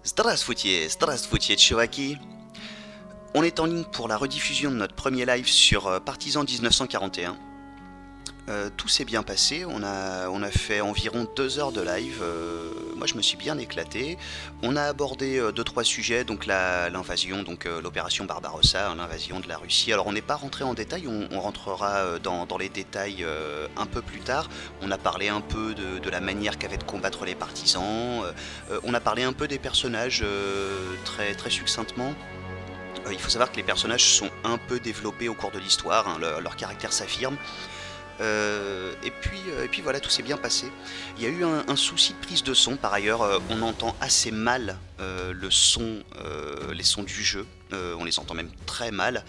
Здравствуйте, чуваки. On est en ligne pour la rediffusion de notre premier live sur Partisan 1941. Tout s'est bien passé, on a fait environ 2 heures de live, moi je me suis bien éclaté. On a abordé 2-3 sujets, donc l'invasion, donc l'opération Barbarossa, hein, l'invasion de la Russie. Alors on n'est pas rentré en détail, on rentrera dans les détails un peu plus tard. On a parlé un peu de la manière qu'avaient de combattre les partisans, on a parlé un peu des personnages très, très succinctement. Il faut savoir que les personnages sont un peu développés au cours de l'histoire, hein, leur caractère s'affirme. Et puis voilà, tout s'est bien passé. Il y a eu un souci de prise de son, par ailleurs, on entend assez mal les sons du jeu, on les entend même très mal.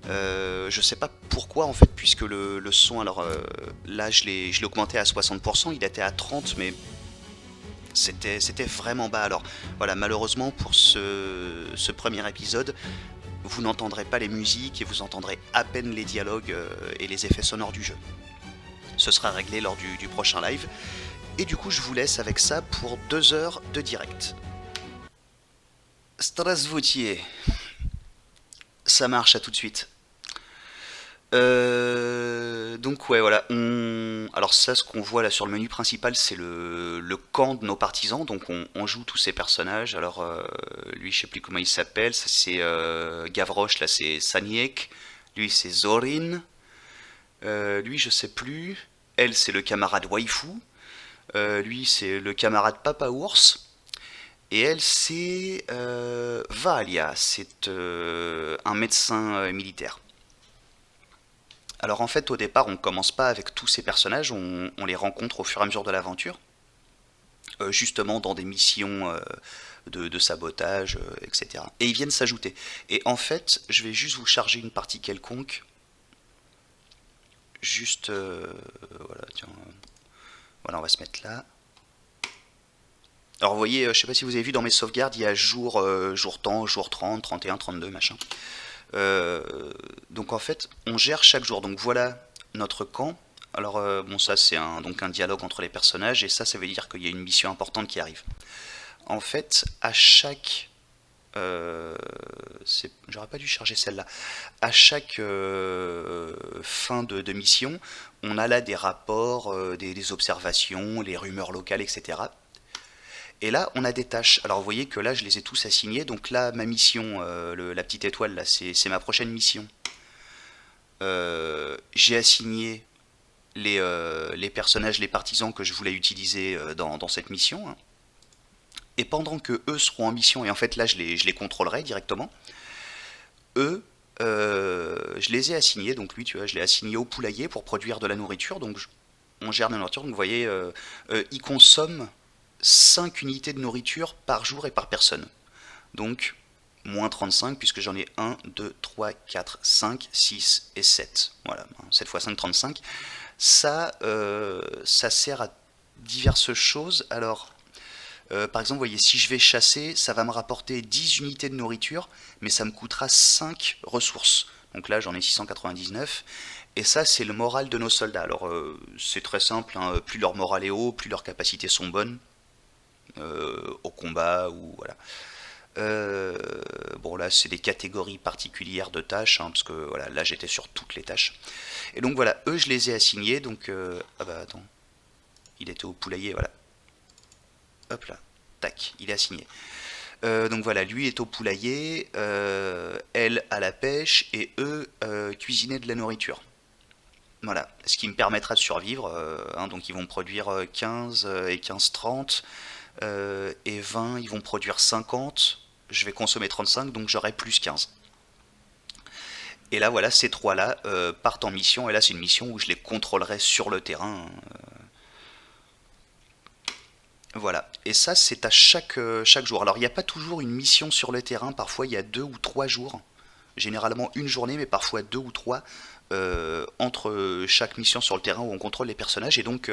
Je sais pas pourquoi en fait, puisque le son, alors là je l'ai augmenté à 60%, il était à 30%, mais c'était vraiment bas. Alors voilà, malheureusement pour ce premier épisode, vous n'entendrez pas les musiques et vous entendrez à peine les dialogues et les effets sonores du jeu. Ce sera réglé lors du prochain live. Et du coup, je vous laisse avec ça pour 2 heures de direct. Strasvoutier. Ça marche, à tout de suite. Donc ouais, voilà. Alors ça, ce qu'on voit là sur le menu principal, c'est le camp de nos partisans. Donc on joue tous ces personnages. Alors lui, je sais plus comment il s'appelle. Ça c'est Gavroche, là c'est Saniek. Lui c'est Zorin. Lui, je sais plus. Elle, c'est le camarade Waifu. Lui, c'est le camarade Papa Ours. Et elle, c'est Valia. C'est un médecin militaire. Alors en fait, au départ, on commence pas avec tous ces personnages, on les rencontre au fur et à mesure de l'aventure, justement dans des missions de sabotage, etc. Et ils viennent s'ajouter. Et en fait, je vais juste vous charger une partie quelconque. Juste, voilà, tiens, voilà, on va se mettre là. Alors vous voyez, je sais pas si vous avez vu dans mes sauvegardes, il y a jour temps, jour 30, 31, 32, machin. Donc en fait, on gère chaque jour. Donc voilà notre camp. Alors bon, ça c'est donc un dialogue entre les personnages et ça veut dire qu'il y a une mission importante qui arrive. En fait, à chaque j'aurais pas dû charger celle-là. À chaque fin de mission, on a là des rapports, des observations, les rumeurs locales, etc. Et là, on a des tâches. Alors vous voyez que là, je les ai tous assignés. Donc là, ma mission, la petite étoile, là, c'est ma prochaine mission. J'ai assigné les personnages, les partisans que je voulais utiliser dans cette mission, hein. Et pendant que eux seront en mission, et en fait là, je les contrôlerai directement, eux, je les ai assignés. Donc lui, tu vois, je l'ai assigné au poulailler pour produire de la nourriture. Donc on gère de la nourriture. Donc vous voyez, ils consomment 5 unités de nourriture par jour et par personne. Donc, moins 35, puisque j'en ai 1, 2, 3, 4, 5, 6 et 7. Voilà, 7 fois 5, 35. Ça sert à diverses choses. Alors, par exemple, vous voyez, si je vais chasser, ça va me rapporter 10 unités de nourriture, mais ça me coûtera 5 ressources. Donc là, j'en ai 699. Et ça, c'est le moral de nos soldats. Alors, c'est très simple, hein, plus leur moral est haut, plus leurs capacités sont bonnes au combat, ou voilà. Bon, là, c'est des catégories particulières de tâches, hein, parce que voilà, là, j'étais sur toutes les tâches. Et donc voilà, eux, je les ai assignés. Donc, ah bah attends, il était au poulailler, voilà. Hop là, tac, il est assigné. Donc voilà, lui est au poulailler, elle à la pêche, et eux cuisiner de la nourriture. Voilà, ce qui me permettra de survivre, hein. Donc ils vont produire 15 et 15-30, et 20, ils vont produire 50, je vais consommer 35, donc j'aurai plus 15. Et là, voilà, ces trois-là partent en mission, et là, c'est une mission où je les contrôlerai sur le terrain, hein. Voilà, et ça, c'est à chaque jour. Alors, il n'y a pas toujours une mission sur le terrain, parfois il y a 2 ou 3 jours, généralement une journée, mais parfois 2 ou 3, entre chaque mission sur le terrain où on contrôle les personnages. Et donc,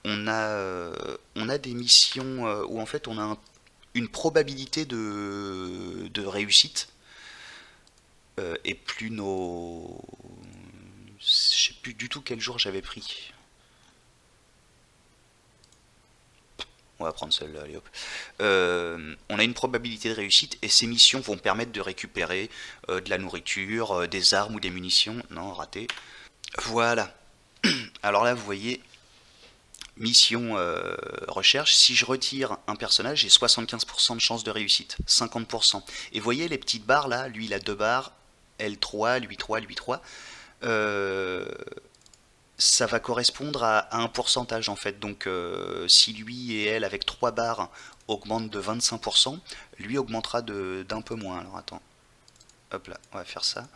on a des missions où en fait on a une probabilité de réussite, et plus nos... Je sais plus du tout quel jour j'avais pris. On va prendre celle-là, allez hop. On a une probabilité de réussite et ces missions vont permettre de récupérer de la nourriture, des armes ou des munitions. Non, raté. Voilà. Alors là, vous voyez, mission recherche. Si je retire un personnage, j'ai 75% de chance de réussite. 50%. Et vous voyez les petites barres là, lui il a deux barres, L3, lui 3, lui 3. Euh, Ça va correspondre à un pourcentage en fait. Donc si lui et elle avec 3 barres augmentent de 25%, lui augmentera d'un peu moins. Alors attends, hop là, on va faire ça.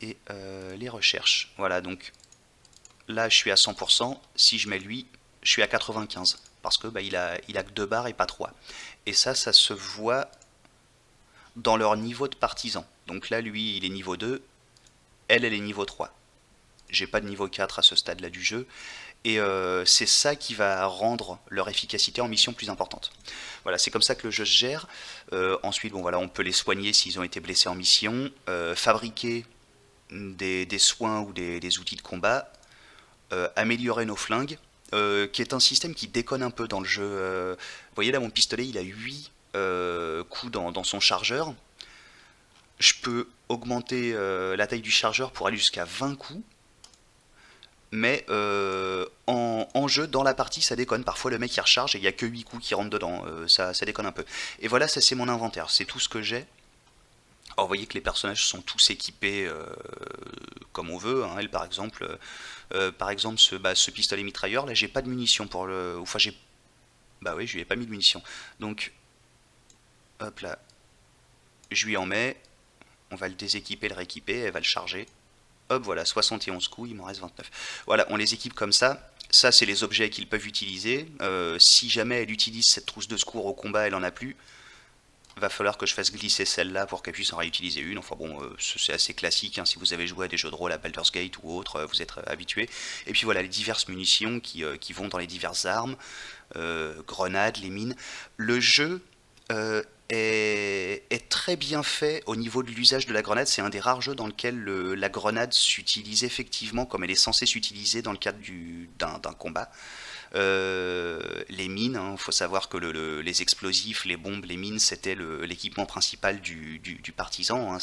Et les recherches. Voilà, donc là je suis à 100%, si je mets lui, je suis à 95%. Parce que bah, il a que 2 barres et pas 3. Et ça se voit dans leur niveau de partisan. Donc là lui il est niveau 2, elle est niveau 3. J'ai pas de niveau 4 à ce stade-là du jeu. Et c'est ça qui va rendre leur efficacité en mission plus importante. Voilà, c'est comme ça que le jeu se gère. Ensuite, bon voilà, on peut les soigner s'ils ont été blessés en mission, fabriquer des soins ou des outils de combat, améliorer nos flingues, qui est un système qui déconne un peu dans le jeu. Vous voyez là, mon pistolet, il a 8 coups dans son chargeur. Je peux augmenter la taille du chargeur pour aller jusqu'à 20 coups. Mais en jeu, dans la partie, ça déconne. Parfois, le mec il recharge et il n'y a que 8 coups qui rentrent dedans. Ça déconne un peu. Et voilà, ça c'est mon inventaire. C'est tout ce que j'ai. Alors, vous voyez que les personnages sont tous équipés comme on veut. Hein. Elle, par exemple ce pistolet mitrailleur, là, j'ai pas de munitions pour le. Enfin, j'ai. Bah oui, je lui ai pas mis de munitions. Donc, hop là, je lui en mets. On va le déséquiper, le rééquiper. Elle va le charger. Hop, voilà, 71 coups, il m'en reste 29. Voilà, on les équipe comme ça. Ça, c'est les objets qu'ils peuvent utiliser. Si jamais elle utilise cette trousse de secours au combat, elle en a plus. Va falloir que je fasse glisser celle-là pour qu'elle puisse en réutiliser une. Enfin bon, c'est assez classique. Hein, si vous avez joué à des jeux de rôle à Baldur's Gate ou autre, vous êtes habitué. Et puis voilà, les diverses munitions qui vont dans les diverses armes, grenades, les mines. Le jeu est très bien fait au niveau de l'usage de la grenade. C'est un des rares jeux dans lequel la grenade s'utilise effectivement comme elle est censée s'utiliser dans le cadre d'un combat. Les mines, il faut savoir que les explosifs, les bombes, les mines, c'était l'équipement principal du partisan. Hein,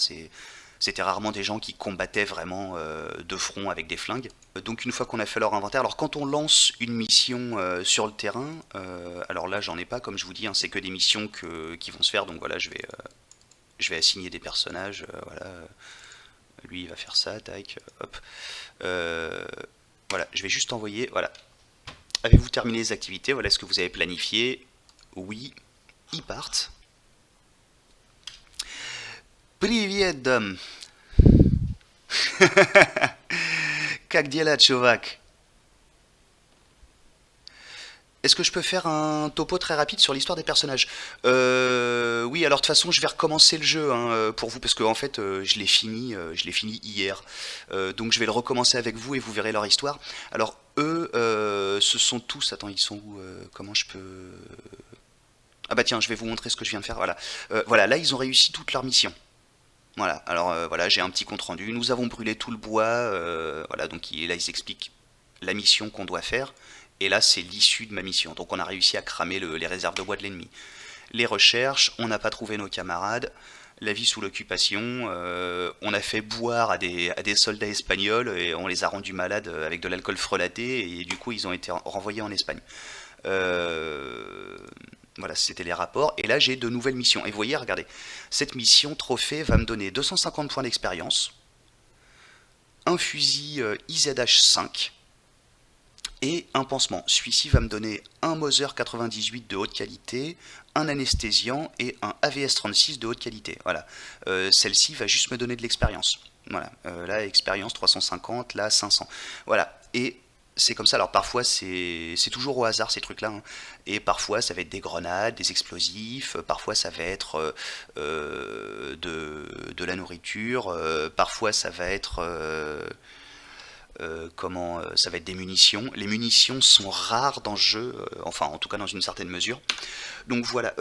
c'était rarement des gens qui combattaient vraiment de front avec des flingues. Donc une fois qu'on a fait leur inventaire, alors quand on lance une mission sur le terrain, alors là j'en ai pas comme je vous dis, hein, c'est que des missions qui vont se faire, donc voilà je vais assigner des personnages, voilà, lui il va faire ça, tac, hop, voilà, je vais juste envoyer, voilà, avez-vous terminé les activités, voilà ce que vous avez planifié, oui, ils partent. Привет, дам. Как дела, чувак? Est-ce que je peux faire un topo très rapide sur l'histoire des personnages? Oui, alors de toute façon, je vais recommencer le jeu hein, pour vous parce que en fait, je l'ai fini hier. Donc je vais le recommencer avec vous et vous verrez leur histoire. Alors eux, ce sont tous. Attends, ils sont où? Comment je peux? Ah bah tiens, je vais vous montrer ce que je viens de faire. Voilà, voilà. Là, ils ont réussi toute leur mission. Voilà. Alors voilà, j'ai un petit compte rendu. Nous avons brûlé tout le bois. Voilà, donc là, ils expliquent la mission qu'on doit faire. Et là, c'est l'issue de ma mission. Donc on a réussi à cramer les réserves de bois de l'ennemi. Les recherches, on n'a pas trouvé nos camarades. La vie sous l'occupation, on a fait boire à des soldats espagnols et on les a rendus malades avec de l'alcool frelaté et du coup ils ont été renvoyés en Espagne. Euh, voilà, c'était les rapports. Et là j'ai de nouvelles missions. Et vous voyez, regardez, cette mission trophée va me donner 250 points d'expérience, un fusil IZH5, et un pansement. Celui-ci va me donner un Moser 98 de haute qualité, un anesthésiant et un AVS 36 de haute qualité. Voilà. Celle-ci va juste me donner de l'expérience. Voilà. Là, expérience 350, là 500. Voilà. Et c'est comme ça. Alors parfois, c'est toujours au hasard ces trucs-là. Hein. Et parfois, ça va être des grenades, des explosifs. Parfois, ça va être de la nourriture. Parfois, ça va être comment ça va être des munitions. Les munitions sont rares dans ce jeu, enfin en tout cas dans une certaine mesure. Donc voilà,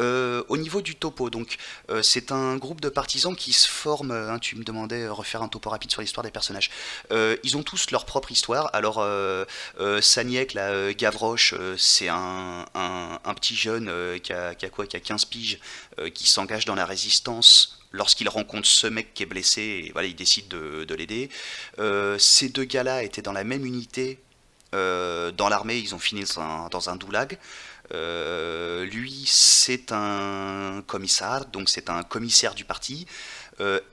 au niveau du topo, donc c'est un groupe de partisans qui se forment, hein, tu me demandais refaire un topo rapide sur l'histoire des personnages. Ils ont tous leur propre histoire. Alors Saniek, là, Gavroche, c'est un petit jeune qui a quoi, qui a 15 piges, qui s'engage dans la résistance lorsqu'il rencontre ce mec qui est blessé, et voilà, il décide de l'aider. Ces deux gars-là étaient dans la même unité dans l'armée, ils ont fini dans un doulag. Lui, c'est un commissaire, donc c'est un commissaire du parti.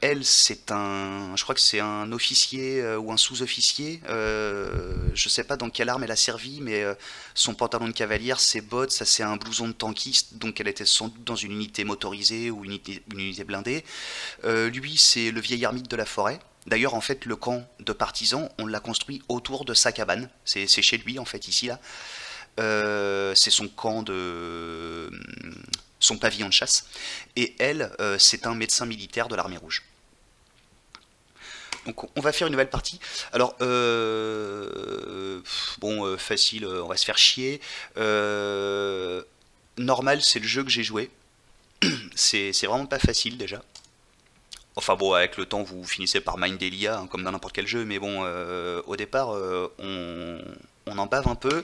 Elle, je crois que c'est un officier ou un sous-officier. Je sais pas dans quelle arme elle a servi, mais son pantalon de cavalière, ses bottes, ça c'est un blouson de tankiste, donc elle était sans doute dans une unité motorisée ou une unité blindée. Lui, c'est le vieil ermite de la forêt. D'ailleurs, en fait, le camp de partisans, on l'a construit autour de sa cabane. C'est chez lui, en fait, ici, là. C'est son camp de son pavillon de chasse. Et elle, c'est un médecin militaire de l'armée rouge. Donc on va faire une nouvelle partie. Alors bon, facile, on va se faire chier. Normal, c'est le jeu que j'ai joué. C'est vraiment pas facile déjà. Enfin bon, avec le temps, vous finissez par mind Elia, hein, comme dans n'importe quel jeu, mais bon, au départ, on en bave un peu.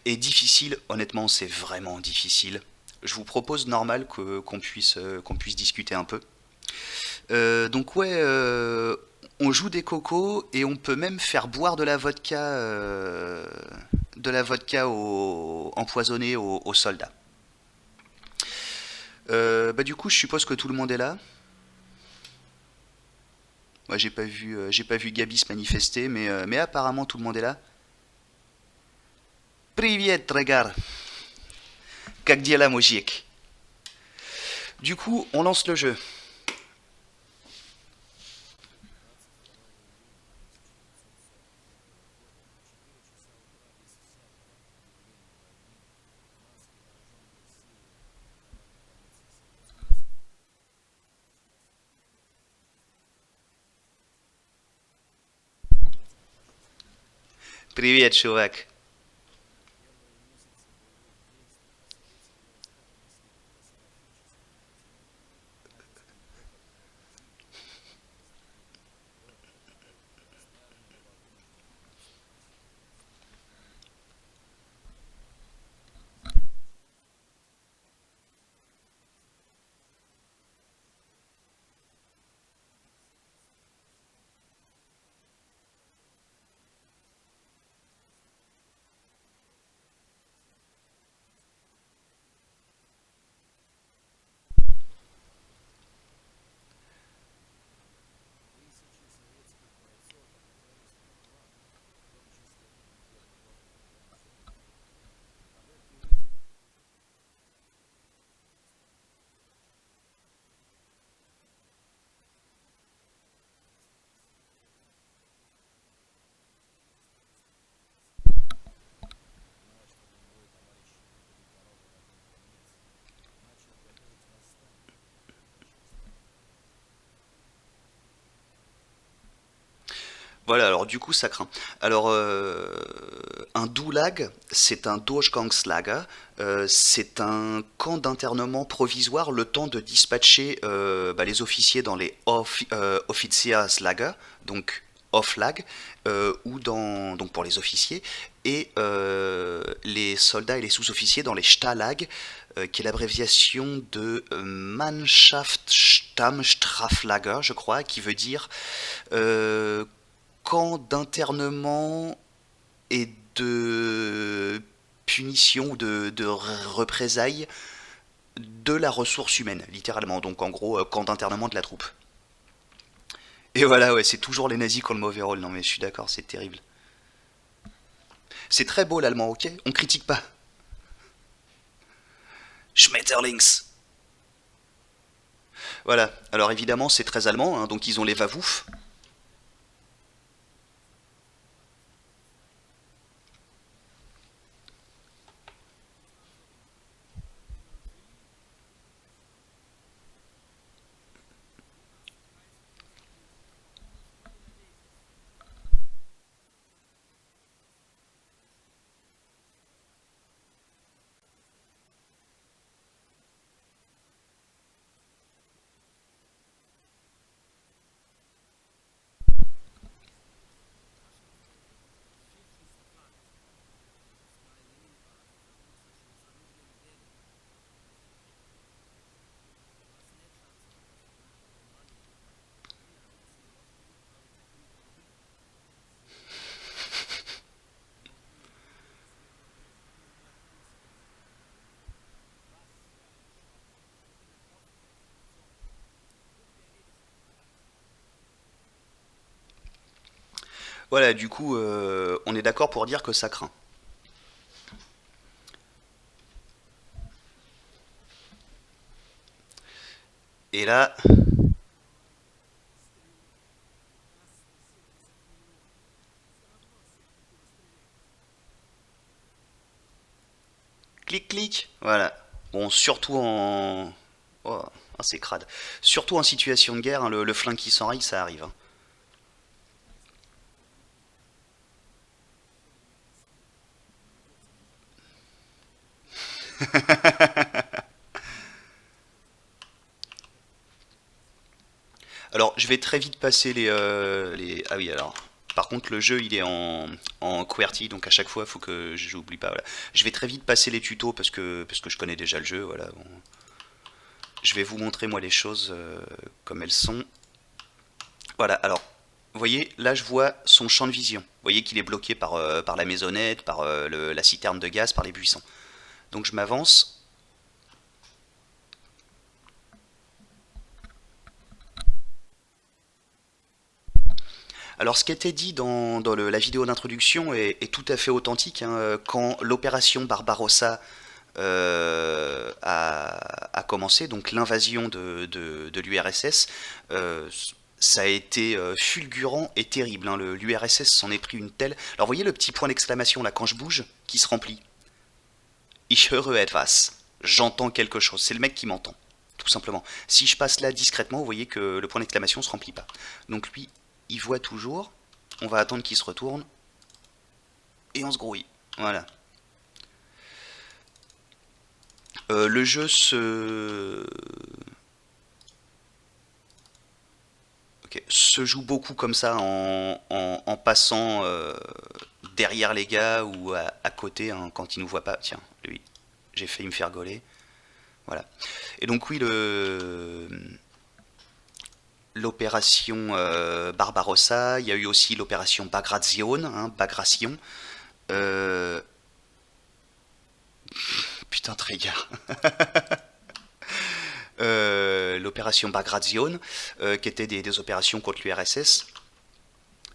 Et difficile, honnêtement, c'est vraiment difficile. Je vous propose normal qu'on puisse discuter un peu. Donc ouais, on joue des cocos et on peut même faire boire de la vodka empoisonnée aux soldats. Bah du coup, je suppose que tout le monde est là. Moi, j'ai pas vu Gabi se manifester, mais apparemment tout le monde est là. Привет, Regar. Как дела, мужик? Du coup, on lance le jeu. Привет, чувак. Voilà, alors du coup ça craint. Alors un doulag, c'est un Durchgangslager, c'est un camp d'internement provisoire le temps de dispatcher les officiers dans les Offizierslager, donc off-lag, donc pour les officiers, et les soldats et les sous-officiers dans les Stalag, qui est l'abréviation de Mannschaftsstammstraflager, je crois, qui veut dire euh, camp d'internement et de punition ou de représailles de la ressource humaine, littéralement. Donc en gros, camp d'internement de la troupe. Et voilà, ouais, c'est toujours les nazis qui ont le mauvais rôle. Non mais je suis d'accord, c'est terrible. C'est très beau l'allemand, ok? On critique pas. Schmetterlings. Voilà, alors évidemment c'est très allemand, hein, donc ils ont les vavouf. Voilà, du coup, on est d'accord pour dire que ça craint. Et là, clic clic, voilà. Bon, surtout en... Oh, ah, c'est crade. Surtout en situation de guerre, hein, le flingue qui s'enraye, ça arrive, hein. Alors, je vais très vite passer les... Ah oui, alors... Par contre, le jeu, il est en QWERTY, donc à chaque fois, il faut que j'oublie pas. Voilà. Je vais très vite passer les tutos parce que je connais déjà le jeu. Voilà. Bon. Je vais vous montrer, moi, les choses comme elles sont. Voilà, alors, vous voyez, là, je vois son champ de vision. Vous voyez qu'il est bloqué par la maisonnette, par la citerne de gaz, par les buissons. Donc, je m'avance. Alors, ce qui était dit dans la vidéo d'introduction est tout à fait authentique, hein. Quand l'opération Barbarossa a commencé, donc l'invasion de l'URSS, ça a été fulgurant et terrible, hein. L'URSS s'en est pris une telle. Alors, vous voyez le petit point d'exclamation là quand je bouge qui se remplit. Ich höre etwas. J'entends quelque chose. C'est le mec qui m'entend, tout simplement. Si je passe là discrètement, vous voyez que le point d'exclamation se remplit pas. Donc lui, il voit toujours. On va attendre qu'il se retourne. Et on se grouille. Voilà. Le jeu se joue beaucoup comme ça en passant derrière les gars ou à côté, hein, quand ils nous voient pas. Tiens, lui, j'ai failli me faire gauler. Voilà. Et donc oui, l'opération Barbarossa, il y a eu aussi l'opération Bagration, hein, Bagration. Euh, Putain, Trégard. L'opération Bagration, qui était des opérations contre l'URSS.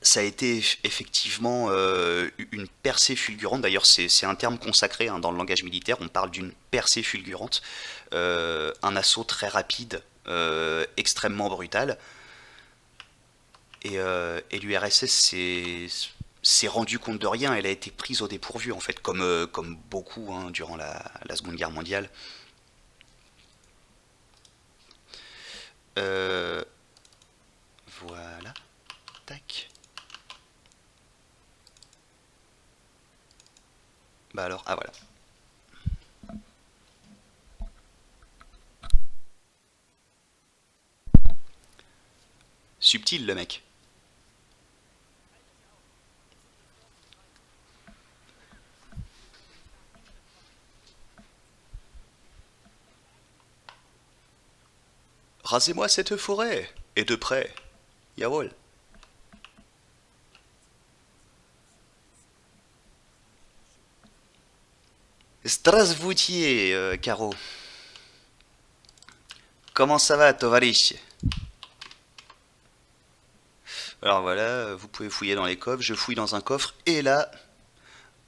Ça a été effectivement une percée fulgurante. D'ailleurs, c'est un terme consacré, hein, dans le langage militaire. On parle d'une percée fulgurante, un assaut très rapide, extrêmement brutal. Et l'URSS s'est rendu compte de rien. Elle a été prise au dépourvu, en fait, comme beaucoup, hein, durant la Seconde Guerre mondiale. Euh, voilà. Tac. Bah alors, ah voilà. Subtil le mec. Rasez-moi cette forêt. Et de près. Jawohl. Strasboutier, Caro. Comment ça va, Tovarish? Alors voilà, vous pouvez fouiller dans les coffres. Je fouille dans un coffre. Et là,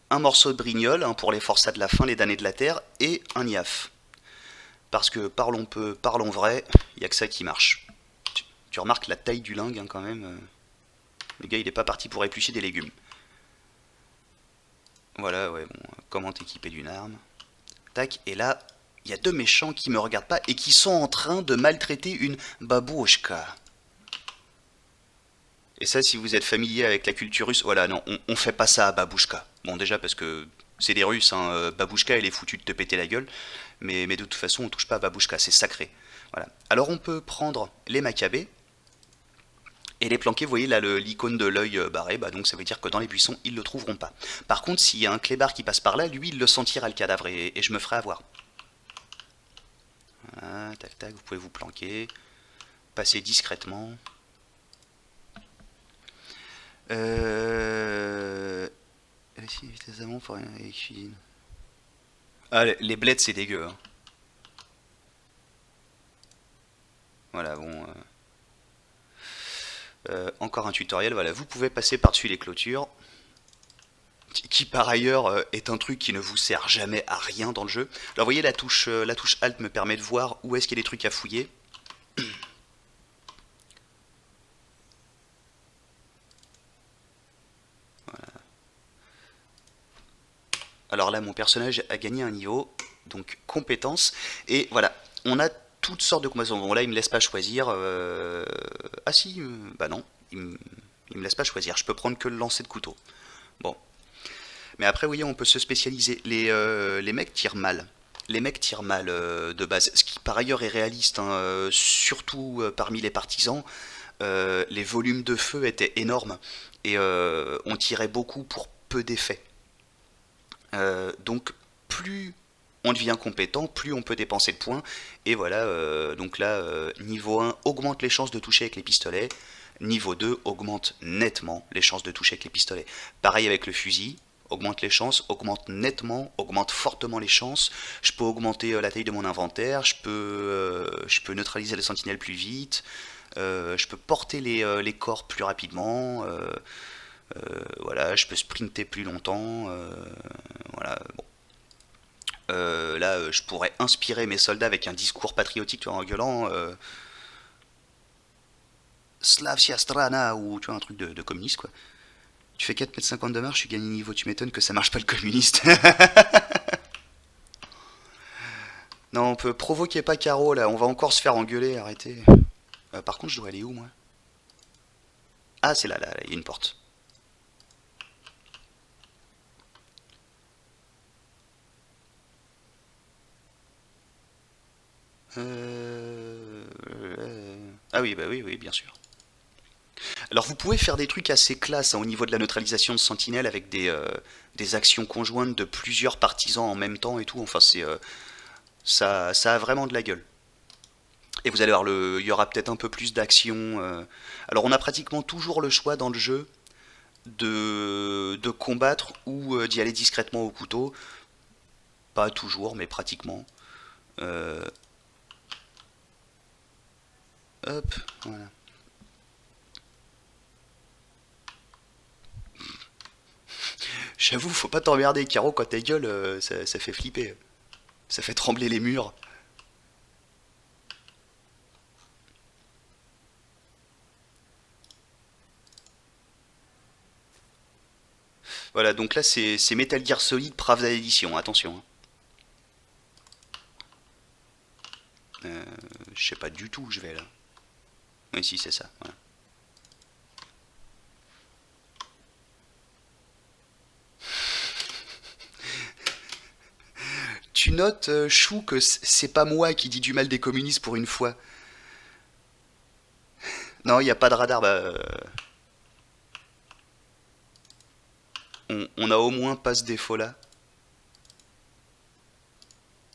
un morceau de brignole, hein, pour les forçats de la faim, les damnés de la terre. Et un niaf. Parce que parlons peu, parlons vrai, il n'y a que ça qui marche. Tu remarques la taille du lingue, hein, quand même. Le gars, il est pas parti pour éplucher des légumes. Voilà, ouais, bon, comment t'équiper d'une arme. Tac, et là, il y a deux méchants qui me regardent pas et qui sont en train de maltraiter une babouchka. Et ça, si vous êtes familier avec la culture russe, voilà, non, on fait pas ça à babouchka. Bon, déjà parce que c'est des Russes, hein, babouchka, elle est foutue de te péter la gueule, mais de toute façon, on touche pas à babouchka, c'est sacré. Voilà. Alors on peut prendre les macabées et les planquer, vous voyez là l'icône de l'œil barré, bah donc ça veut dire que dans les buissons, ils le trouveront pas. Par contre, s'il y a un clébard qui passe par là, lui, il le sentira le cadavre et je me ferai avoir. Voilà, tac tac, vous pouvez vous planquer, passer discrètement. Euh... Ah, les bleds, c'est dégueu, hein. Voilà, bon. Encore un tutoriel, voilà, vous pouvez passer par-dessus les clôtures, qui par ailleurs est un truc qui ne vous sert jamais à rien dans le jeu. Alors vous voyez la touche Alt me permet de voir où est-ce qu'il y a des trucs à fouiller. Alors là mon personnage a gagné un niveau, donc compétences, et voilà, on a toutes sortes de combinaisons. Bon là il me laisse pas choisir, ah si, bah non, il me laisse pas choisir, je peux prendre que le lancer de couteau. Bon, mais après, vous voyez, on peut se spécialiser. Les mecs tirent mal. Les mecs tirent mal de base, ce qui par ailleurs est réaliste, hein, surtout parmi les partisans. Les volumes de feu étaient énormes et on tirait beaucoup pour peu d'effets. Donc plus on devient compétent, plus on peut dépenser de points. Et voilà, donc là, niveau 1 augmente les chances de toucher avec les pistolets. Niveau 2 augmente nettement les chances de toucher avec les pistolets. Pareil avec le fusil, augmente les chances, augmente nettement, augmente fortement les chances. Je peux augmenter la taille de mon inventaire, je peux neutraliser les sentinelles plus vite, je peux porter les corps plus rapidement, voilà, je peux sprinter plus longtemps, voilà, bon. Là, je pourrais inspirer mes soldats avec un discours patriotique, tu vois, en gueulant Slavia Strana, ou tu vois, un truc de communiste, quoi. Tu fais 4,50 m de marche, tu gagnes niveau, tu m'étonnes que ça marche pas le communiste. Non, on peut provoquer pas Caro, là, on va encore se faire engueuler, arrêtez. Par contre, je dois aller où, moi? Ah, c'est là, il y a une porte. Ah oui, bah oui, oui, bien sûr. Alors vous pouvez faire des trucs assez classes hein, au niveau de la neutralisation de sentinelles avec des actions conjointes de plusieurs partisans en même temps et tout. Enfin, ça a vraiment de la gueule. Et vous allez voir, il y aura peut-être un peu plus d'action. Alors on a pratiquement toujours le choix dans le jeu de combattre ou d'y aller discrètement au couteau. Pas toujours, mais pratiquement. Euh, Hop, voilà. J'avoue, faut pas t'emmerder, Caro, quand ta gueule, ça fait flipper. Ça fait trembler les murs. Voilà, donc là c'est Metal Gear Solid Pravda Edition, attention, hein. Je sais pas du tout où je vais là. Oui, si, c'est ça, voilà. Tu notes, Chou, que c'est pas moi qui dis du mal des communistes pour une fois. Non, il n'y a pas de radar, bah, on a au moins pas ce défaut-là.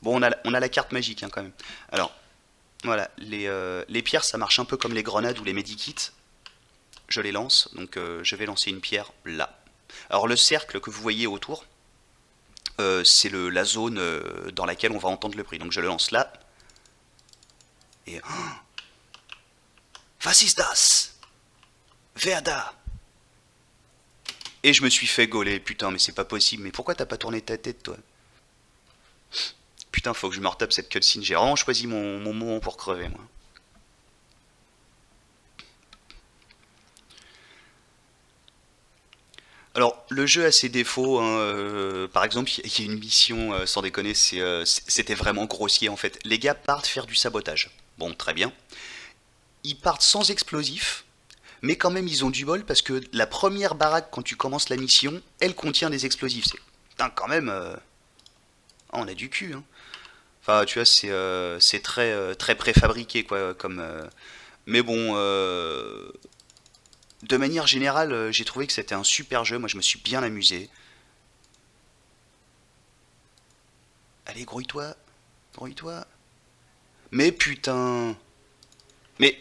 Bon, on a la carte magique, hein, quand même. Alors, voilà, les pierres, ça marche un peu comme les grenades ou les medikits. Je les lance, donc je vais lancer une pierre là. Alors le cercle que vous voyez autour, c'est la zone dans laquelle on va entendre le bruit. Donc je le lance là. Et... Was ist das? Verda. Et je me suis fait gauler. Putain, mais c'est pas possible. Mais pourquoi t'as pas tourné ta tête, toi? Putain, faut que je me retape cette cutscene. J'ai vraiment choisi mon moment pour crever, moi. Alors, le jeu a ses défauts, hein, par exemple, il y a une mission, sans déconner, c'était vraiment grossier en fait. Les gars partent faire du sabotage. Bon, très bien. Ils partent sans explosifs, mais quand même ils ont du bol parce que la première baraque quand tu commences la mission, elle contient des explosifs. Putain, quand même, on a du cul, hein. Enfin, tu vois, c'est très, très préfabriqué, quoi, comme. Mais bon, de manière générale, j'ai trouvé que c'était un super jeu. Moi, je me suis bien amusé. Allez, grouille-toi, grouille-toi. Mais putain. Mais.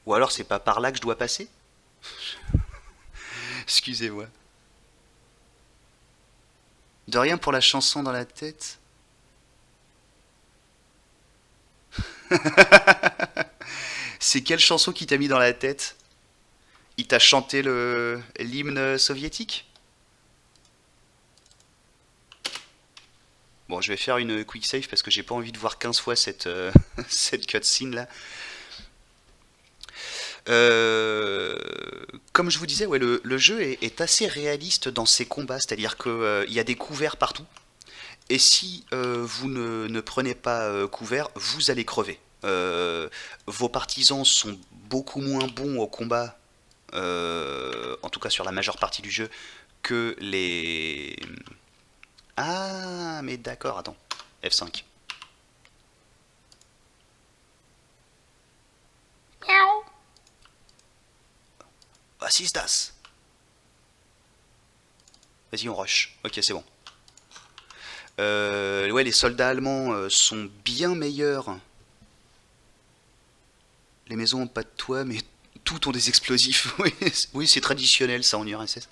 Ou alors, c'est pas par là que je dois passer? Excusez-moi. De rien pour la chanson dans la tête. C'est quelle chanson qui t'a mis dans la tête? Il t'a chanté le l'hymne soviétique? Bon, je vais faire une quick save parce que j'ai pas envie de voir 15 fois cette, cette cutscene là. Euh, Comme je vous disais, ouais, le jeu est assez réaliste dans ses combats, c'est-à-dire qu'il y a des couverts partout. Et si vous ne prenez pas couvert, vous allez crever. Vos partisans sont beaucoup moins bons au combat, en tout cas sur la majeure partie du jeu, que les... Ah, mais d'accord, attends. F5. Miaou. Assistas. Vas-y, on rush. Ok, c'est bon. Ouais, les soldats allemands sont bien meilleurs. Les maisons ont pas de toit, mais toutes ont des explosifs. Oui, c'est traditionnel ça en URSS.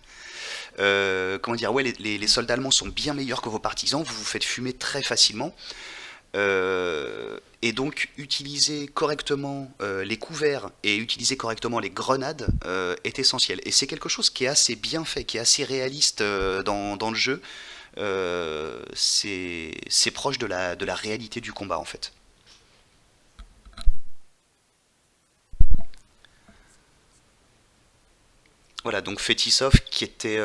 Comment dire, ouais, les soldats allemands sont bien meilleurs que vos partisans, vous vous faites fumer très facilement. Et donc, utiliser correctement les couverts et utiliser correctement les grenades est essentiel. Et c'est quelque chose qui est assez bien fait, qui est assez réaliste dans le jeu. C'est proche de la réalité du combat en fait. Voilà, donc Fetisov qui était...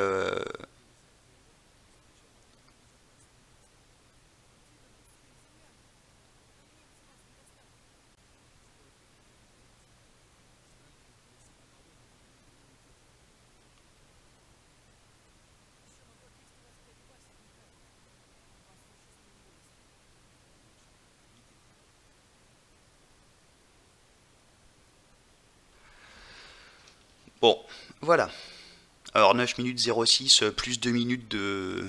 Bon, voilà. Alors 9 minutes 06 plus 2 minutes de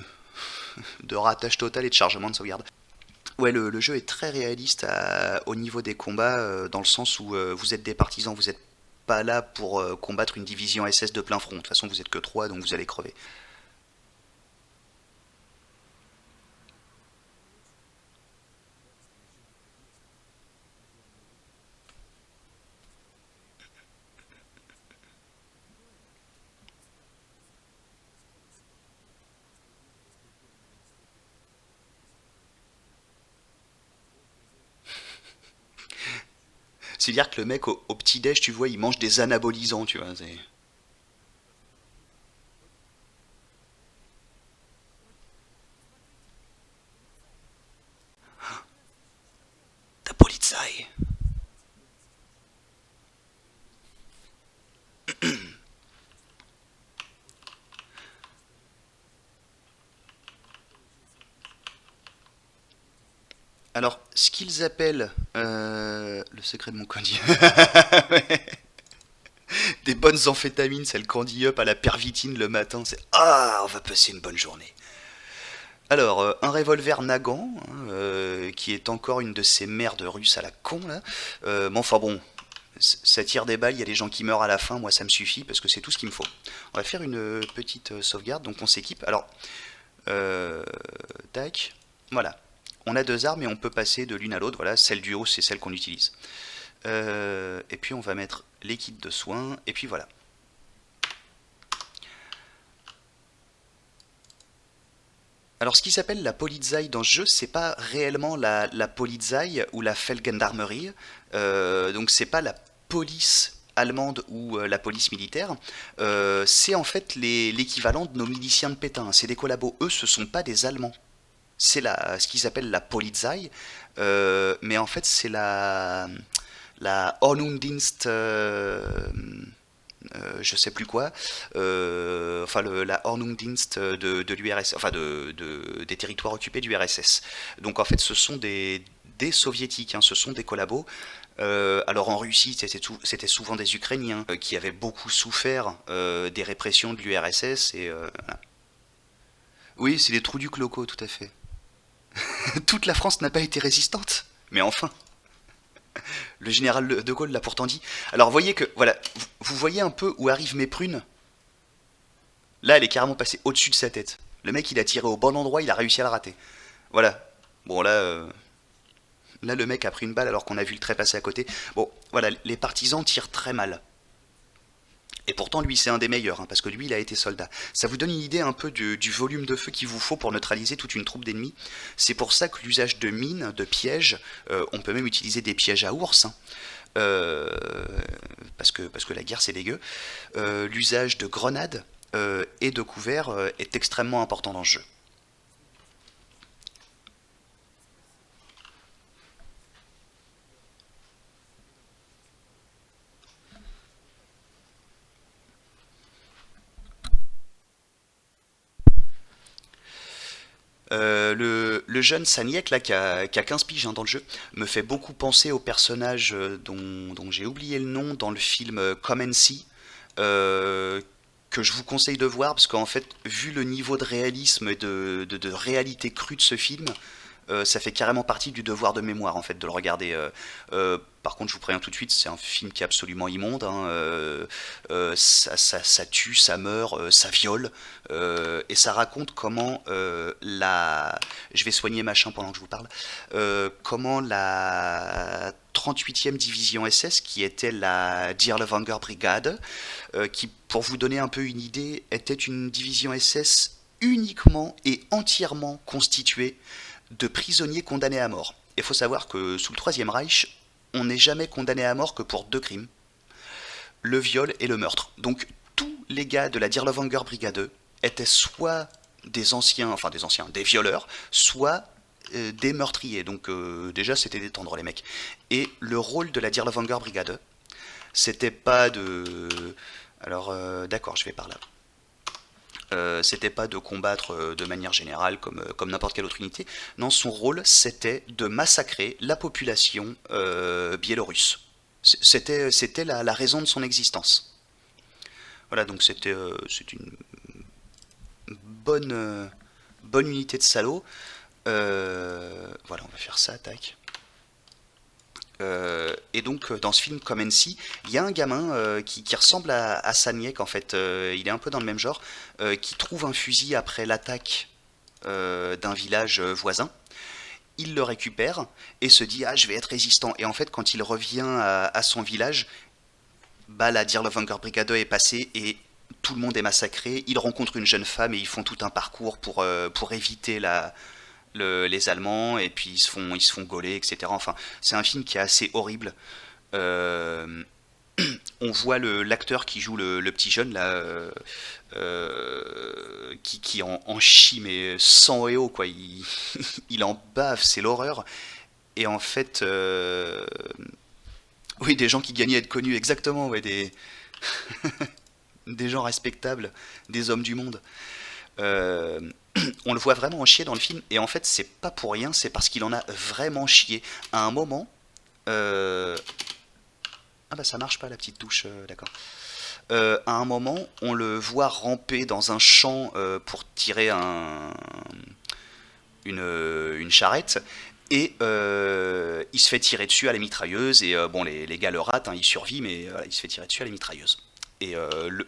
ratage total et de chargement de sauvegarde. Ouais, le jeu est très réaliste au niveau des combats, dans le sens où vous êtes des partisans, vous n'êtes pas là pour combattre une division SS de plein front. De toute façon, vous êtes que 3, donc vous allez crever. C'est-à-dire que le mec au petit-déj, tu vois, il mange des anabolisants, tu vois. Ta Polizei. Alors, ce qu'ils appellent le secret de mon candy. Des bonnes amphétamines, c'est le candy up à la pervitine le matin. C'est ah, on va passer une bonne journée. Alors, un revolver Nagant, hein, qui est encore une de ces merdes russes à la con là. Mais enfin bon, ça tire des balles, il y a des gens qui meurent à la fin, moi ça me suffit parce que c'est tout ce qu'il me faut. On va faire une petite sauvegarde, donc on s'équipe. Alors, euh, tac, voilà. On a deux armes et on peut passer de l'une à l'autre. Voilà, celle du haut, c'est celle qu'on utilise. Et puis on va mettre les kits de soins, et puis voilà. Alors ce qui s'appelle la Polizei dans ce jeu, c'est pas réellement la Polizei ou la Felgendarmerie, donc c'est pas la police allemande ou la police militaire, c'est en fait l'équivalent de nos miliciens de Pétain, c'est des collabos, eux ce sont pas des Allemands, c'est ce qu'ils appellent la Polizei, mais en fait c'est la Ordnungsdienst, je sais plus quoi, enfin la Ordnungsdienst de l'URSS, enfin des territoires occupés du RSS. Donc en fait, ce sont des soviétiques, hein, ce sont des collabos. Alors en Russie, c'était souvent des Ukrainiens qui avaient beaucoup souffert des répressions de l'URSS et voilà. Oui, c'est les trous du cloco, tout à fait. Toute la France n'a pas été résistante, mais enfin. Le général de Gaulle l'a pourtant dit. Alors voyez que, voilà, vous voyez un peu où arrivent mes prunes. Là, elle est carrément passée au-dessus de sa tête. Le mec, il a tiré au bon endroit, il a réussi à la rater. Voilà. Bon, là, Là, le mec a pris une balle alors qu'on a vu le trait passer à côté. Bon, voilà, les partisans tirent très mal. Et pourtant, lui, c'est un des meilleurs, hein, parce que lui, il a été soldat. Ça vous donne une idée un peu du volume de feu qu'il vous faut pour neutraliser toute une troupe d'ennemis. C'est pour ça que l'usage de mines, de pièges, on peut même utiliser des pièges à ours, hein, euh, parce que la guerre, c'est dégueu. L'usage de grenades et de couverts est extrêmement important dans ce jeu. Le jeune Saniek, là, qui a 15 piges, hein, dans le jeu, me fait beaucoup penser au personnage dont j'ai oublié le nom dans le film Come and See, euh, que je vous conseille de voir, parce qu'en fait, vu le niveau de réalisme et de réalité crue de ce film, ça fait carrément partie du devoir de mémoire en fait de le regarder. Par contre, je vous préviens tout de suite, c'est un film qui est absolument immonde, hein. Ça tue, ça meurt, ça viole, et ça raconte comment je vais soigner machin pendant que je vous parle. Comment la 38e division SS, qui était la Dirlewanger Brigade, qui, pour vous donner un peu une idée, était une division SS uniquement et entièrement constituée de prisonniers condamnés à mort. Il faut savoir que sous le Troisième Reich, on n'est jamais condamné à mort que pour deux crimes, le viol et le meurtre. Donc tous les gars de la Dirlewanger Brigade étaient soit des violeurs, soit des meurtriers. Donc déjà c'était des tendres les mecs. Et le rôle de la Dirlewanger Brigade, c'était pas de... Alors d'accord, je vais par là. C'était pas de combattre de manière générale comme n'importe quelle autre unité. Non, son rôle c'était de massacrer la population biélorusse. C'était la raison de son existence. Voilà, donc c'est une bonne, bonne unité de salauds. Voilà, on va faire ça, tac. Et donc dans ce film Come and See, il y a un gamin qui ressemble à Saniek en fait, il est un peu dans le même genre, qui trouve un fusil après l'attaque d'un village voisin. Il le récupère et se dit ah je vais être résistant. Et en fait quand il revient à son village, bah la Dirlewanger Brigade est passée et tout le monde est massacré. Il rencontre une jeune femme et ils font tout un parcours pour éviter les Allemands et puis ils se font gauler, etc. Enfin, c'est un film qui est assez horrible. Euh, on voit l'acteur qui joue le petit jeune là, qui en chie mais sans et eau quoi. Il en bave, c'est l'horreur. Et en fait, oui, des gens qui gagnaient à être connus, exactement, ouais, des gens respectables, des hommes du monde. Euh, on le voit vraiment en chier dans le film, et en fait, c'est pas pour rien, c'est parce qu'il en a vraiment chié. À un moment, euh, ah bah ça marche pas la petite touche, d'accord. À un moment, on le voit ramper dans un champ pour tirer une charrette, et il se fait tirer dessus à la mitrailleuse, et bon, les gars le ratent, hein, il survit, mais il se fait tirer dessus à la mitrailleuse. Et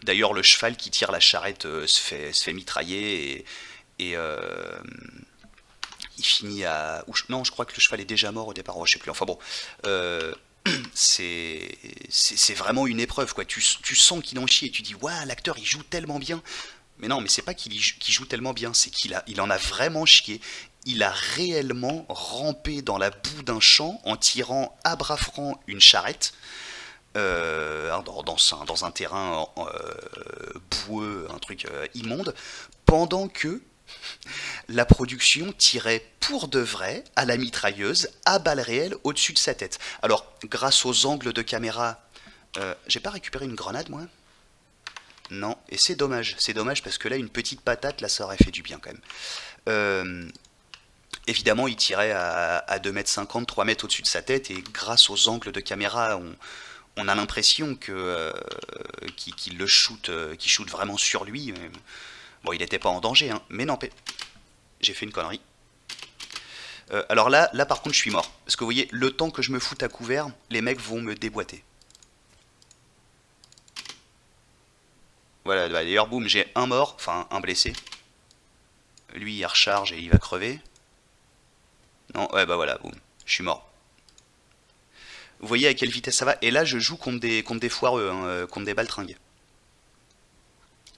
d'ailleurs, le cheval qui tire la charrette se fait mitrailler, et il finit à... non, je crois que le cheval est déjà mort au départ, oh, je sais plus, enfin bon. Euh, c'est vraiment une épreuve, quoi. Tu sens qu'il en chie et tu dis, waouh, l'acteur il joue tellement bien. Mais non, mais c'est pas qu'il joue tellement bien, c'est il en a vraiment chié. Il a réellement rampé dans la boue d'un champ en tirant à bras francs une charrette dans un terrain boueux, un truc immonde, pendant que la production tirait pour de vrai à la mitrailleuse à balles réelles au-dessus de sa tête. Alors, grâce aux angles de caméra, j'ai pas récupéré une grenade moi. Non, et c'est dommage parce que là, une petite patate, là, ça aurait fait du bien quand même. Euh, Évidemment, il tirait à 2,50 m, 3 mètres au-dessus de sa tête, et grâce aux angles de caméra, on a l'impression qu'il le shoot, qu'il shoot vraiment sur lui. Bon, il n'était pas en danger, hein, mais n'empêche, j'ai fait une connerie. Alors là par contre je suis mort. Parce que vous voyez, le temps que je me foute à couvert, les mecs vont me déboîter. Voilà, bah, d'ailleurs boum, j'ai un mort, enfin un blessé. Lui il recharge et il va crever. Non, ouais bah voilà, boum, je suis mort. Vous voyez à quelle vitesse ça va? Et là, je joue contre des foireux, hein, contre des baltringues.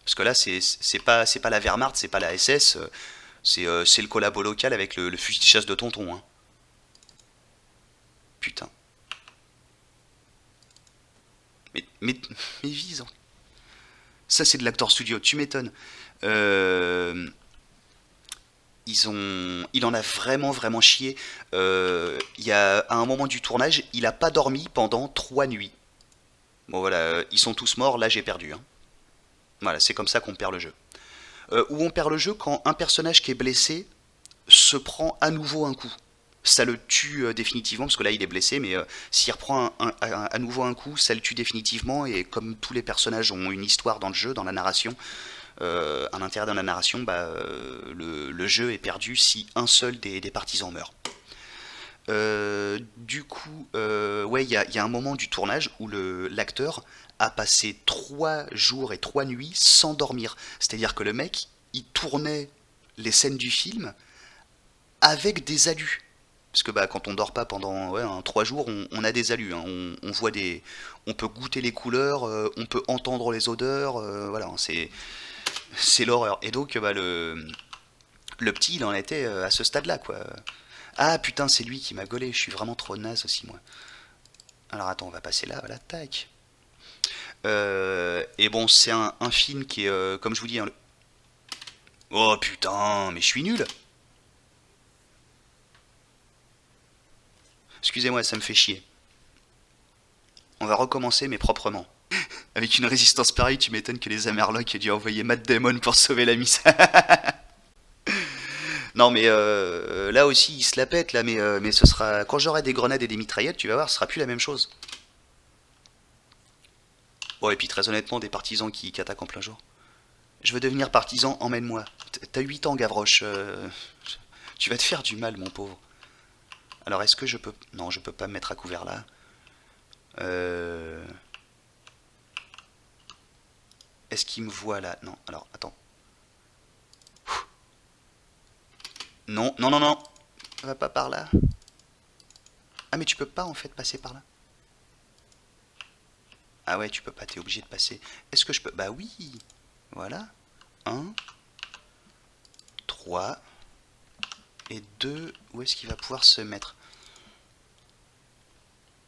Parce que là, c'est pas la Wehrmacht, c'est pas la SS, c'est le collabo local avec le fusil de chasse de tonton. Hein. Putain. Mais, mais vise. Hein. Ça, c'est de l'acteur studio, tu m'étonnes. Euh, il en a vraiment, vraiment chié. Il y a, à un moment du tournage, il a pas dormi pendant 3 nuits. Bon, voilà, ils sont tous morts, là, j'ai perdu. Hein. Voilà, c'est comme ça qu'on perd le jeu. Où on perd le jeu quand un personnage qui est blessé se prend à nouveau un coup. Ça le tue définitivement, parce que là il est blessé, mais s'il reprend à nouveau un coup, ça le tue définitivement, et comme tous les personnages ont une histoire dans le jeu, dans la narration, à l'intérieur de la narration, bah, le jeu est perdu si un seul des partisans meurt. Du coup, ouais, il y a un moment du tournage où l'acteur a passé 3 jours et 3 nuits sans dormir. C'est-à-dire que le mec, il tournait les scènes du film avec des alus. Parce que bah, quand on dort pas pendant 3 jours, on a des alus. Hein. On voit on peut goûter les couleurs, on peut entendre les odeurs. Voilà, c'est l'horreur. Et donc bah, le petit, il en était à ce stade-là, quoi. Ah putain, c'est lui qui m'a gaulé. Je suis vraiment trop naze aussi, moi. Alors attends, on va passer là. Voilà, tac. Et bon, c'est un film qui est, comme je vous dis, hein, oh putain, mais je suis nul. Excusez-moi, ça me fait chier. On va recommencer, mais proprement. Avec une résistance pareille, tu m'étonnes que les Amerlocs aient dû envoyer Matt Damon pour sauver la mise. Non, mais là aussi, il se la pète, là, mais ce sera. Quand j'aurai des grenades et des mitraillettes, tu vas voir, ce sera plus la même chose. Bon, et puis très honnêtement, des partisans qui attaquent en plein jour. Je veux devenir partisan, emmène-moi. T'as 8 ans, Gavroche. Tu vas te faire du mal, mon pauvre. Alors, est-ce que je peux. Non, je peux pas me mettre à couvert là. Euh... Est-ce qu'il me voit là? Non, alors, attends. Non, non, non, non. Va pas par là. Ah, mais tu peux pas en fait passer par là. Ah ouais, tu peux pas, t'es obligé de passer. Est-ce que je peux? Bah oui. Voilà. Un, 3 et 2. Où est-ce qu'il va pouvoir se mettre?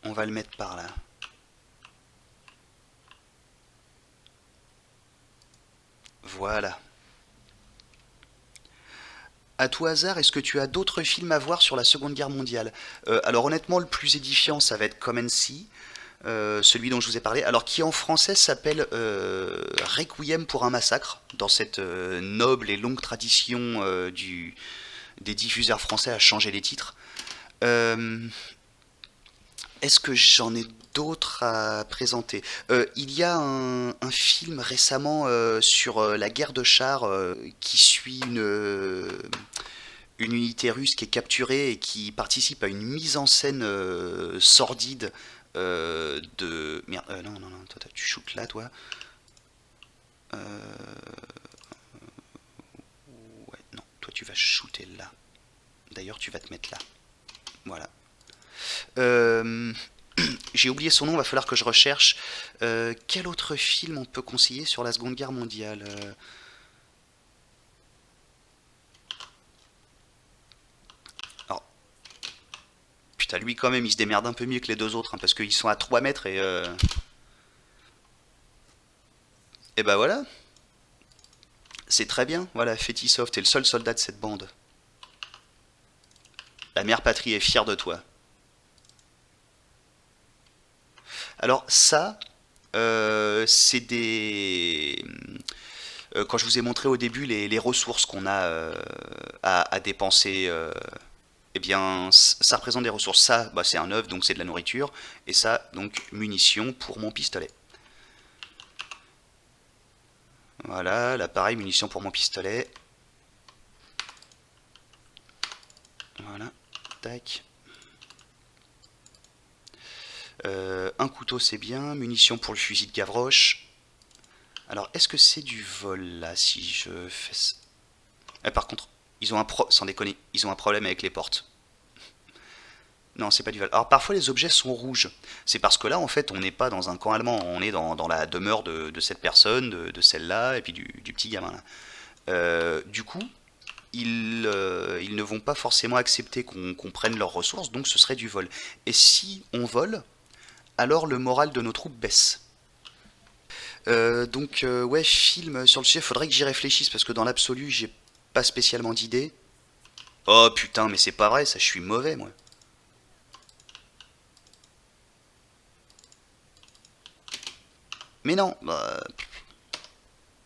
On va le mettre par là. Voilà. À tout hasard, est-ce que tu as d'autres films à voir sur la Seconde Guerre mondiale? Alors honnêtement, le plus édifiant, ça va être Comency, celui dont je vous ai parlé, alors qui en français s'appelle Requiem pour un massacre, dans cette noble et longue tradition des diffuseurs français à changer les titres. Euh, Est-ce que j'en ai d'autres à présenter? Il y a un film récemment sur la guerre de chars qui suit une unité russe qui est capturée et qui participe à une mise en scène sordide de... Merde, non, non, non, toi, tu shootes là, toi. Ouais, non, toi tu vas shooter là. D'ailleurs, tu vas te mettre là. Voilà. Euh, J'ai oublié son nom, va falloir que je recherche. Quel autre film on peut conseiller sur la Seconde Guerre mondiale? Alors, putain, lui quand même, il se démerde un peu mieux que les deux autres, hein, parce qu'ils sont à 3 mètres et bah voilà, c'est très bien. Voilà, Fetisov, t'es le seul soldat de cette bande. La mère patrie est fière de toi. Alors ça, c'est des... quand je vous ai montré au début les ressources qu'on a à dépenser, eh bien, ça représente des ressources. Ça, bah, c'est un œuf, donc c'est de la nourriture. Et ça, donc, munitions pour mon pistolet. Voilà, là, pareil, munitions pour mon pistolet. Voilà, tac. Un couteau, c'est bien. Munitions pour le fusil de Gavroche. Alors, est-ce que c'est du vol, là, si je fais ça? Par contre, ils ont sans déconner, ils ont un problème avec les portes. Non, c'est pas du vol. Alors parfois les objets sont rouges. C'est parce que là, en fait, on n'est pas dans un camp allemand. On est dans la demeure de cette personne, de celle-là, et puis du petit gamin là. Du coup, ils ne vont pas forcément accepter qu'on prenne leurs ressources, donc ce serait du vol. Et si on vole, alors le moral de nos troupes baisse. Ouais, film sur le sujet, faudrait que j'y réfléchisse, parce que dans l'absolu, j'ai pas spécialement d'idée. Oh putain, mais c'est pas vrai, ça, je suis mauvais, moi. Mais non, bah,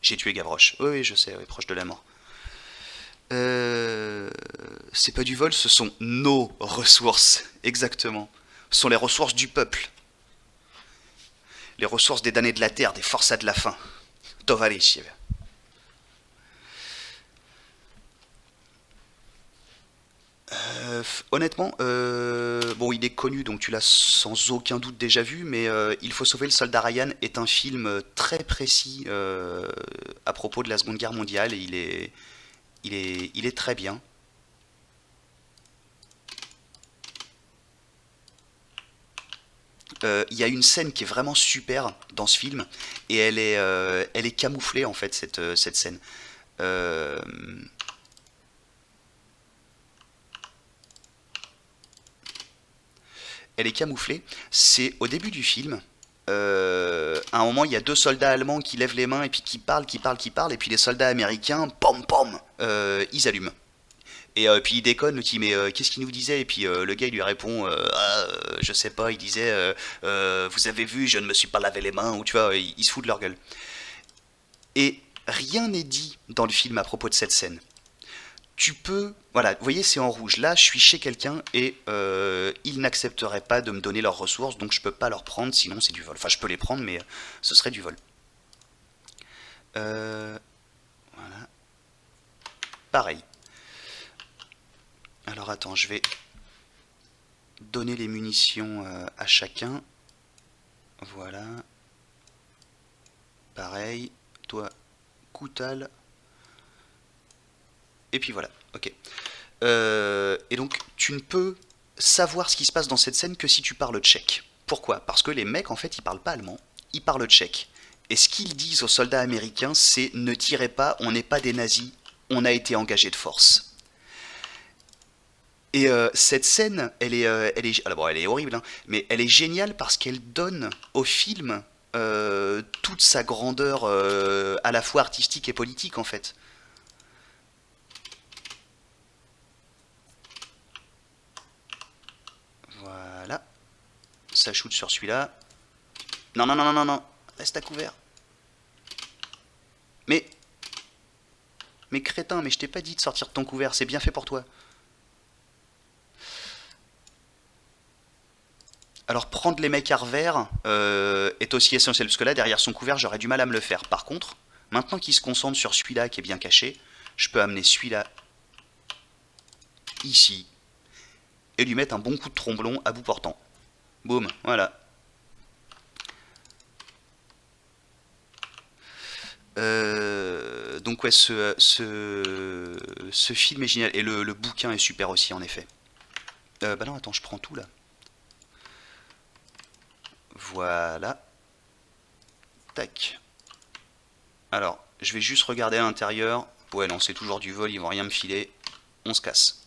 j'ai tué Gavroche. Oui, oui, je sais, oui, proche de la mort. Euh, c'est pas du vol, ce sont nos ressources, exactement. Ce sont les ressources du peuple, les ressources des damnés de la terre, des forçats de la faim. Tovarishi. Honnêtement, bon, il est connu, donc tu l'as sans aucun doute déjà vu, mais Il faut sauver le soldat Ryan est un film très précis à propos de la Seconde Guerre mondiale, et il est très bien. Il y a une scène qui est vraiment super dans ce film, et elle est camouflée en fait, cette scène. Euh, Elle est camouflée. C'est au début du film. À un moment, il y a deux soldats allemands qui lèvent les mains et puis qui parlent, et puis les soldats américains, pom pom, ils allument. Et puis il déconne, il dit mais qu'est-ce qu'il nous disait? Et puis le gars il lui répond je sais pas, il disait vous avez vu, je ne me suis pas lavé les mains, ou tu vois, il se fout de leur gueule. Et rien n'est dit dans le film à propos de cette scène. Tu peux, voilà, vous voyez, c'est en rouge. Là, je suis chez quelqu'un et ils n'accepteraient pas de me donner leurs ressources, donc je peux pas leur prendre, sinon c'est du vol. Enfin, je peux les prendre, mais ce serait du vol. Euh, voilà, pareil. Alors attends, je vais donner les munitions à chacun. Voilà, pareil. Toi, Koutal. Et puis voilà, ok. Et donc, tu ne peux savoir ce qui se passe dans cette scène que si tu parles tchèque. Pourquoi? Parce que les mecs, en fait, ils parlent pas allemand, ils parlent tchèque. Et ce qu'ils disent aux soldats américains, c'est ne tirez pas, on n'est pas des nazis, on a été engagés de force. Et cette scène, alors bon, elle est horrible, hein, mais elle est géniale parce qu'elle donne au film toute sa grandeur à la fois artistique et politique, en fait. Voilà, ça shoot sur celui-là. Non, non, non, non, non, non, reste à couvert. Mais, mais crétin, mais je t'ai pas dit de sortir de ton couvert, c'est bien fait pour toi. Alors prendre les mécars verts est aussi essentiel, parce que là, derrière son couvert, j'aurais du mal à me le faire. Par contre, maintenant qu'il se concentre sur celui-là qui est bien caché, je peux amener celui-là ici et lui mettre un bon coup de tromblon à bout portant. Boum, voilà. Donc ouais, ce film est génial, et le bouquin est super aussi, en effet. Bah non, attends, je prends tout là. Voilà. Tac. Alors, je vais juste regarder à l'intérieur. Ouais, non, c'est toujours du vol, ils vont rien me filer. On se casse.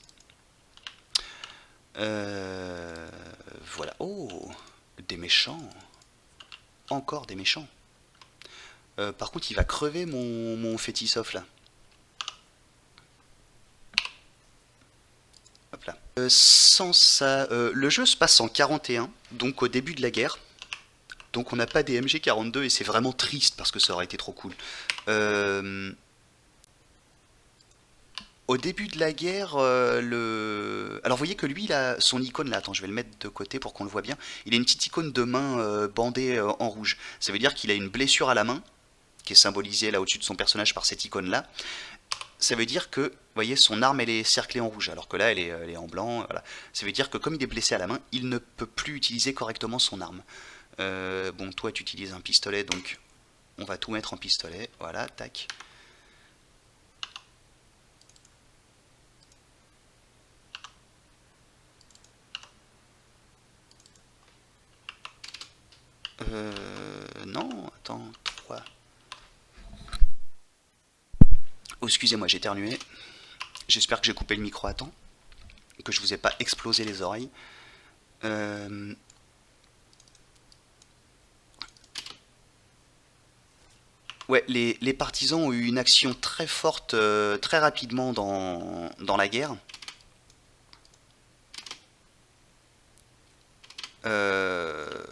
Voilà. Oh, des méchants. Encore des méchants. Par contre, il va crever mon Fétisof là. Hop là. Sans ça, le jeu se passe en 41, donc au début de la guerre. Donc on n'a pas des MG42 et c'est vraiment triste parce que ça aurait été trop cool. Euh, Au début de la guerre, alors vous voyez que lui, il a son icône là, attends, je vais le mettre de côté pour qu'on le voit bien. Il a une petite icône de main bandée en rouge. Ça veut dire qu'il a une blessure à la main, qui est symbolisée là au-dessus de son personnage par cette icône là. Ça veut dire que, vous voyez, son arme elle est cerclée en rouge, alors que là elle est en blanc. Voilà. Ça veut dire que comme il est blessé à la main, il ne peut plus utiliser correctement son arme. Bon, toi tu utilises un pistolet, donc on va tout mettre en pistolet. Voilà, tac. Non, attends, 3. Oh, excusez-moi, j'ai éternué. J'espère que j'ai coupé le micro à temps, que je vous ai pas explosé les oreilles. Euh, ouais, les partisans ont eu une action très forte, très rapidement dans la guerre.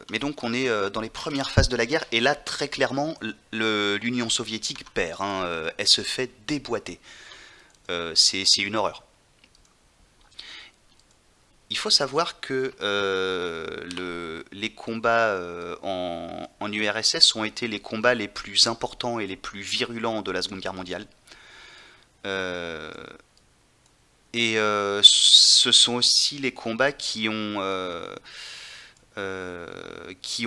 Mais donc on est dans les premières phases de la guerre, et là très clairement l'Union soviétique perd, hein, elle se fait déboîter. C'est une horreur. Il faut savoir que les combats en URSS ont été les combats les plus importants et les plus virulents de la Seconde Guerre mondiale. Euh, Ce sont aussi les combats qui ont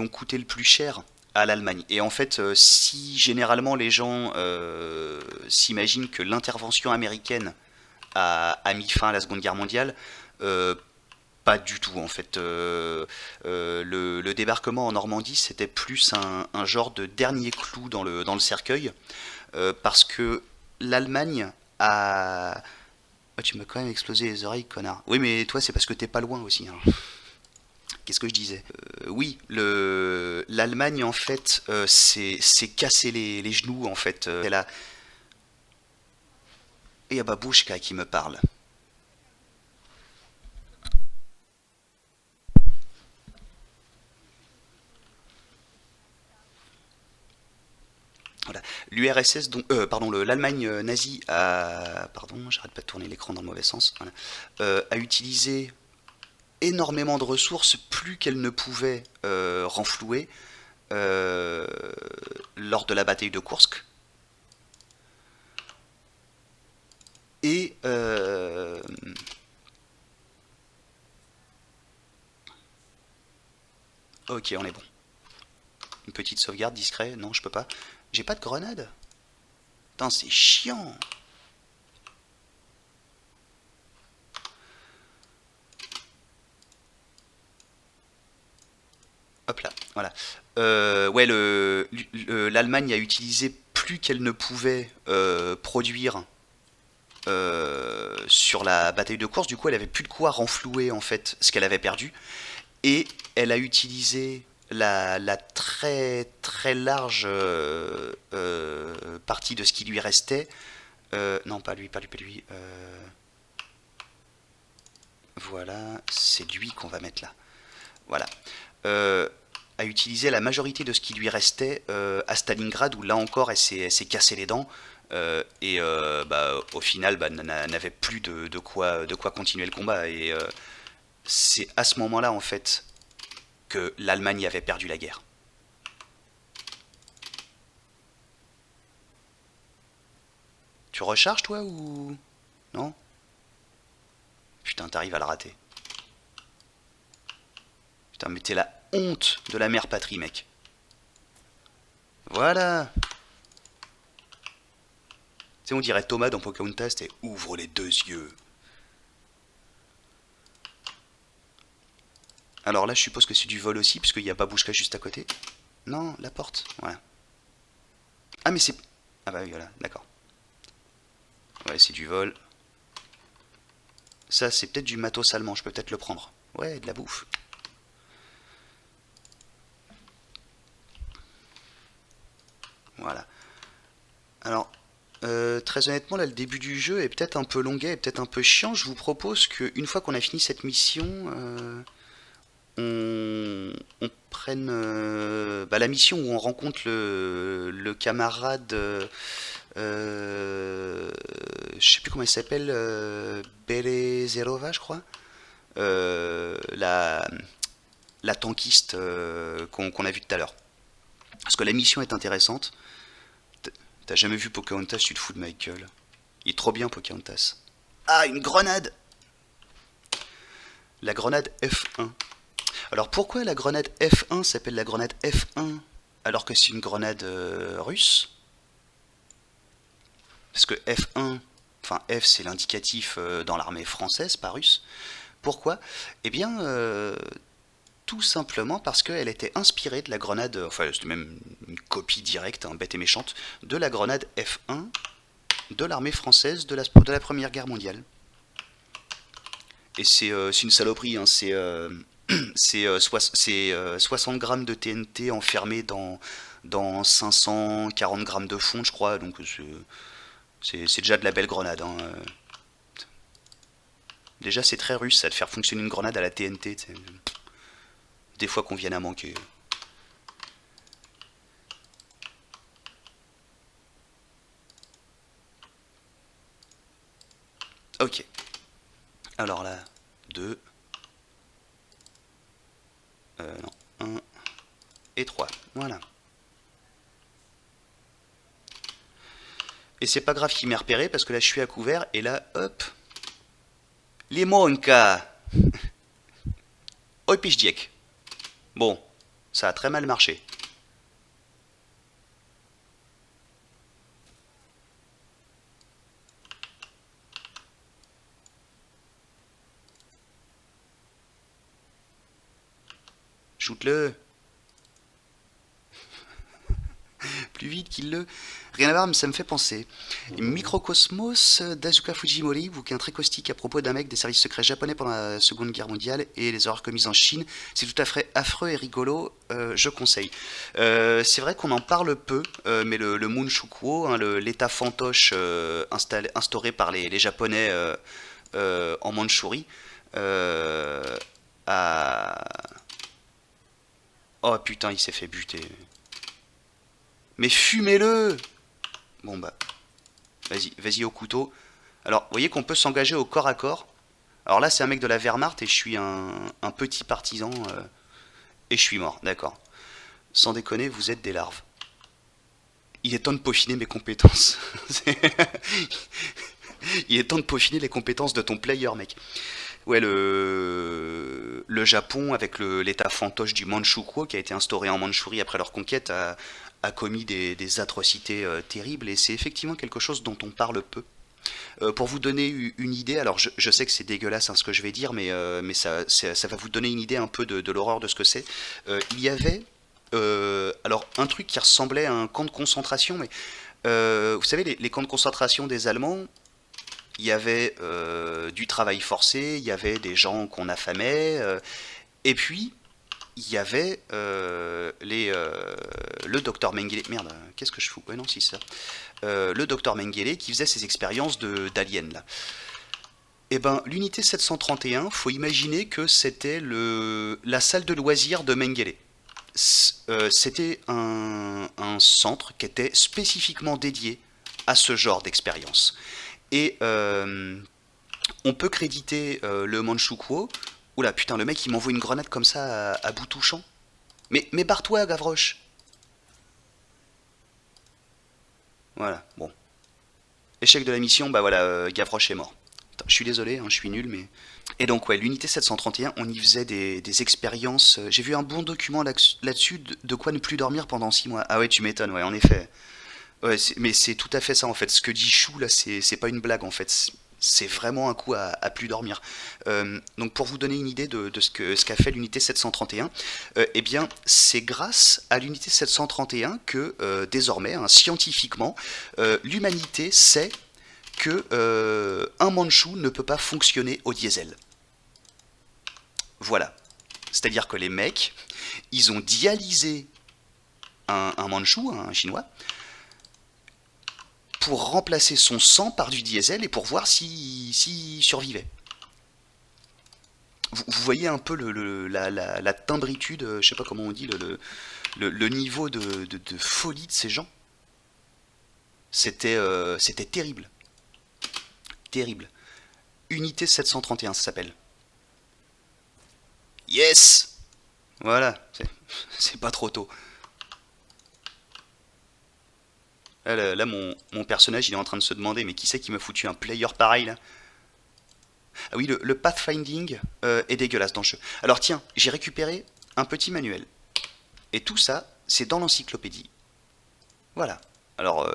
coûté le plus cher à l'Allemagne. Et en fait, si généralement les gens s'imaginent que l'intervention américaine a mis fin à la Seconde Guerre mondiale, euh, pas du tout en fait. Le débarquement en Normandie, c'était plus un genre de dernier clou dans le cercueil, parce que l'Allemagne a... Oh, tu m'as quand même explosé les oreilles, connard. Oui, mais toi, c'est parce que t'es pas loin aussi, hein. Qu'est-ce que je disais? Oui, l'Allemagne en fait s'est cassé les genoux en fait. Elle a... Et à Babouchka qui me parle. Voilà. L'URSS, donc, pardon, l'Allemagne nazie a, pardon, j'arrête pas de tourner l'écran dans le mauvais sens, voilà, a utilisé énormément de ressources, plus qu'elle ne pouvait renflouer euh, lors de la bataille de Kursk. Et ok, on est bon. Une petite sauvegarde discret, non, je peux pas. J'ai pas de grenade. Putain, c'est chiant. Hop là, voilà. Ouais, l'Allemagne a utilisé plus qu'elle ne pouvait produire sur la bataille de course. Du coup, elle avait plus de quoi renflouer en fait ce qu'elle avait perdu. Et elle a utilisé la très très large partie de ce qui lui restait. Non, pas lui, pas lui, pas lui. Voilà, c'est lui qu'on va mettre là. Voilà. Euh, a utilisé la majorité de ce qui lui restait à Stalingrad, où là encore elle s'est cassé les dents, et bah, au final bah, n'avait plus de quoi continuer le combat. Et c'est à ce moment-là en fait que l'Allemagne avait perdu la guerre. Tu recharges toi ou... Non? Putain, t'arrives à la rater. Putain, mais t'es la honte de la mère patrie, mec. Voilà. Tu sais, on dirait Thomas dans Pocahontas, c'était ouvre les deux yeux. Alors là, je suppose que c'est du vol aussi, puisqu'il y a Babouchka juste à côté. Non, la porte. Voilà. Ah, mais c'est... Ah bah oui, voilà, d'accord. Ouais, c'est du vol. Ça, c'est peut-être du matos allemand, je peux peut-être le prendre. Ouais, de la bouffe. Voilà. Alors, très honnêtement, là, le début du jeu est peut-être un peu longuet, est peut-être un peu chiant. Je vous propose qu'une fois qu'on a fini cette mission, on prenne bah, la mission où on rencontre le camarade, je sais plus comment il s'appelle, Belezerova, je crois, la tankiste qu'on a vue tout à l'heure. Parce que la mission est intéressante. T'as jamais vu Pocahontas, tu te fous de ma gueule. Il est trop bien Pocahontas. Ah, une grenade! La grenade F1. Alors pourquoi la grenade F1 s'appelle la grenade F1 alors que c'est une grenade russe? Parce que F1, enfin F c'est l'indicatif dans l'armée française, pas russe. Pourquoi? Eh bien, tout simplement parce qu'elle était inspirée de la grenade, enfin c'était même une copie directe, hein, bête et méchante, de la grenade F1 de l'armée française de la Première Guerre mondiale. Et c'est une saloperie, hein, c'est 60 grammes de TNT enfermés dans 540 grammes de fonte, je crois, donc c'est déjà de la belle grenade, hein. Déjà, c'est très russe, ça, de faire fonctionner une grenade à la TNT. T'sais. Des fois qu'on vienne à manquer. Ok. Alors là, 2. Non. 1 et 3. Voilà. Et c'est pas grave qu'il m'ait repéré parce que là, je suis à couvert. Et là, hop. Les monka. Oi pichdiek. Bon, ça a très mal marché. Shoot-le. Plus vite qu'il le... Rien à voir, mais ça me fait penser. Microcosmos d'Azuka Fujimori, bouquin très caustique à propos d'un mec des services secrets japonais pendant la Seconde Guerre mondiale et les horreurs commises en Chine. C'est tout à fait affreux et rigolo, je conseille. C'est vrai qu'on en parle peu, mais le Munshukuo, hein, l'état fantoche instauré par les Japonais en Mandchourie, a... Oh putain, il s'est fait buter. Mais fumez-le! Bon bah, vas-y au couteau. Alors, vous voyez qu'on peut s'engager au corps à corps. Alors là, c'est un mec de la Wehrmacht et je suis un petit partisan et je suis mort, d'accord. Sans déconner, vous êtes des larves. Il est temps de peaufiner mes compétences. Il est temps de peaufiner les compétences de ton player, mec. Ouais, le Japon, avec l'état fantoche du Manchukuo, qui a été instauré en Mandchourie après leur conquête, a commis des atrocités terribles, et c'est effectivement quelque chose dont on parle peu. Pour vous donner une idée, alors je sais que c'est dégueulasse, hein, ce que je vais dire, mais ça va vous donner une idée un peu de l'horreur de ce que c'est. Il y avait alors un truc qui ressemblait à un camp de concentration, mais vous savez, les camps de concentration des Allemands, il y avait du travail forcé, il y avait des gens qu'on affamait, et puis il y avait le docteur Mengele. Merde, qu'est-ce que je fous? Ouais, non, si, ça. Le docteur Mengele qui faisait ses expériences d'aliens, là. Eh ben, l'unité 731, faut imaginer que c'était la salle de loisirs de Mengele. C'était un centre qui était spécifiquement dédié à ce genre d'expérience. Et on peut créditer le Manchukuo. Oula, putain, le mec il m'envoie une grenade comme ça à bout touchant. Mais barre-toi, Gavroche. Voilà, bon. Échec de la mission, bah voilà, Gavroche est mort. Attends, je suis désolé, hein, je suis nul, mais... Et donc, ouais, l'unité 731, on y faisait des expériences. J'ai vu un bon document là-dessus, de quoi ne plus dormir pendant 6 mois. Ah ouais, tu m'étonnes, ouais, en effet. Ouais, mais c'est tout à fait ça, en fait. Ce que dit Chou, là, c'est pas une blague, en fait. C'est vraiment un coup à plus dormir. Donc pour vous donner une idée de ce qu'a fait l'unité 731, eh bien c'est grâce à l'unité 731 que désormais, hein, scientifiquement, l'humanité sait que un Manchou ne peut pas fonctionner au diesel. Voilà. C'est-à-dire que les mecs, ils ont dialysé un Manchou, un Chinois, pour remplacer son sang par du diesel et pour voir s'il survivait. Vous voyez un peu la timbritude, je sais pas comment on dit, le niveau de folie de ces gens. C'était terrible. Terrible. Unité 731, ça s'appelle. Yes! Voilà, c'est pas trop tôt. Là, mon personnage, il est en train de se demander, mais qui c'est qui m'a foutu un player pareil, là? Ah oui, le pathfinding est dégueulasse dans le jeu. Alors tiens, j'ai récupéré un petit manuel. Et tout ça, c'est dans l'encyclopédie. Voilà. Alors,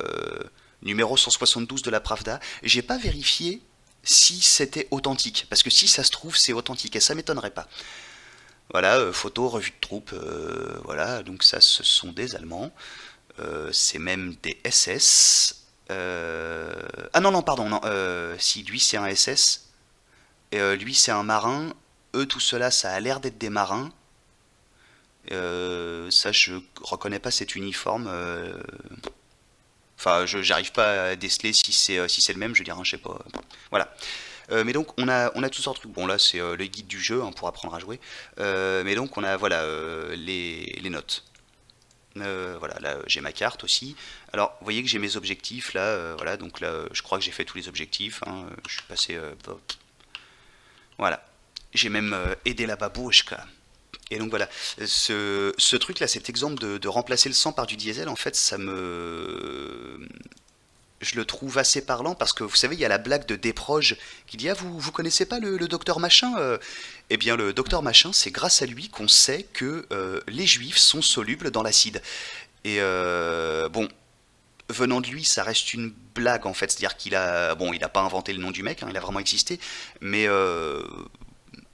numéro 172 de la Pravda. J'ai pas vérifié si c'était authentique. Parce que si ça se trouve, c'est authentique. Et ça m'étonnerait pas. Voilà, photo, revue de troupe, voilà, donc ça ce sont des Allemands. C'est même des SS. Ah non, non, pardon, non, si lui c'est un SS, et, lui c'est un marin, eux tout cela ça a l'air d'être des marins. Ça je reconnais pas cet uniforme. Enfin, je j'arrive pas à déceler si c'est le même, je dirais, je sais pas. Voilà. Mais donc on a tout sortes de trucs. Bon là c'est le guide du jeu hein, pour apprendre à jouer. Mais donc on a voilà les notes. Voilà, là j'ai ma carte aussi. Alors vous voyez que j'ai mes objectifs là, voilà, donc là je crois que j'ai fait tous les objectifs, hein, je suis passé, voilà. J'ai même aidé la babouchka. Et donc voilà, ce truc là, cet exemple de remplacer le sang par du diesel, en fait, je le trouve assez parlant parce que vous savez, il y a la blague de Desproges qui dit ah vous connaissez pas le docteur machin Eh bien le docteur machin, c'est grâce à lui qu'on sait que les juifs sont solubles dans l'acide. Et bon, venant de lui, ça reste une blague en fait, c'est-à-dire qu'il a bon, il a pas inventé le nom du mec, hein, il a vraiment existé, mais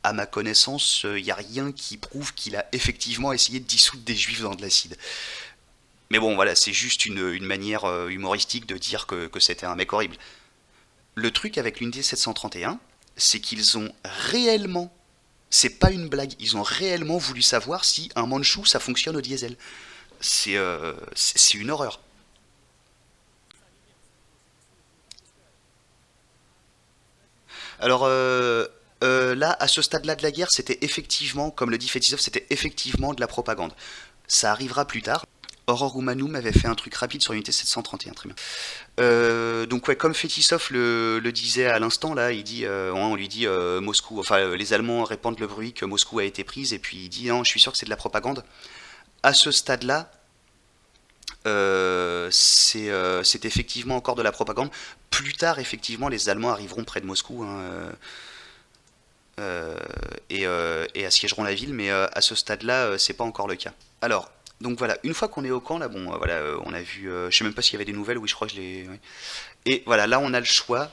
à ma connaissance, il n'y a rien qui prouve qu'il a effectivement essayé de dissoudre des juifs dans de l'acide. Mais bon, voilà, c'est juste une manière humoristique de dire que c'était un mec horrible. Le truc avec l'unité 731, c'est qu'ils ont réellement, c'est pas une blague, ils ont réellement voulu savoir si un Manchou ça fonctionne au diesel. C'est une horreur. Alors là, à ce stade-là de la guerre, c'était effectivement, comme le dit Fetisov, c'était effectivement de la propagande. Ça arrivera plus tard. Aurore Humanum avait fait un truc rapide sur l'unité 731, très bien. Donc ouais, comme Fetisov le disait à l'instant, là, il dit, on lui dit Moscou, enfin les Allemands répandent le bruit que Moscou a été prise, et puis il dit non, je suis sûr que c'est de la propagande. À ce stade-là, c'est effectivement encore de la propagande. Plus tard, effectivement, les Allemands arriveront près de Moscou hein, et assiégeront la ville, mais à ce stade-là, c'est pas encore le cas. Alors, donc voilà, une fois qu'on est au camp, là, bon, voilà, on a vu, je sais même pas s'il y avait des nouvelles, oui, je crois que je l'ai. Ouais. Et voilà, là, on a le choix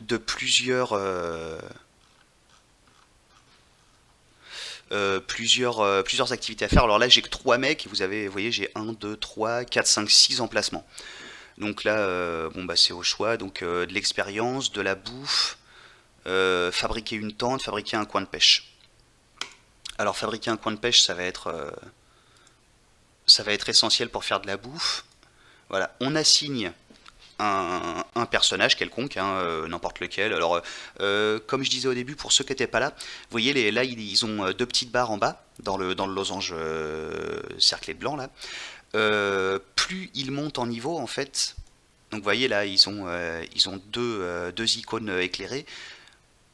de plusieurs activités à faire. Alors là, j'ai que 3 mecs, et vous voyez, j'ai un 2 3 4 5 6 emplacements. Donc là, bon, bah, c'est au choix, donc de l'expérience, de la bouffe, fabriquer une tente, fabriquer un coin de pêche. Alors fabriquer un coin de pêche, ça va être essentiel pour faire de la bouffe. Voilà, on assigne un personnage quelconque, hein, n'importe lequel. Alors, comme je disais au début, pour ceux qui n'étaient pas là, vous voyez, là, ils ont deux petites barres en bas, dans le losange cerclé de blanc, là. Plus ils montent en niveau, en fait, donc vous voyez, là, ils ont deux icônes éclairées,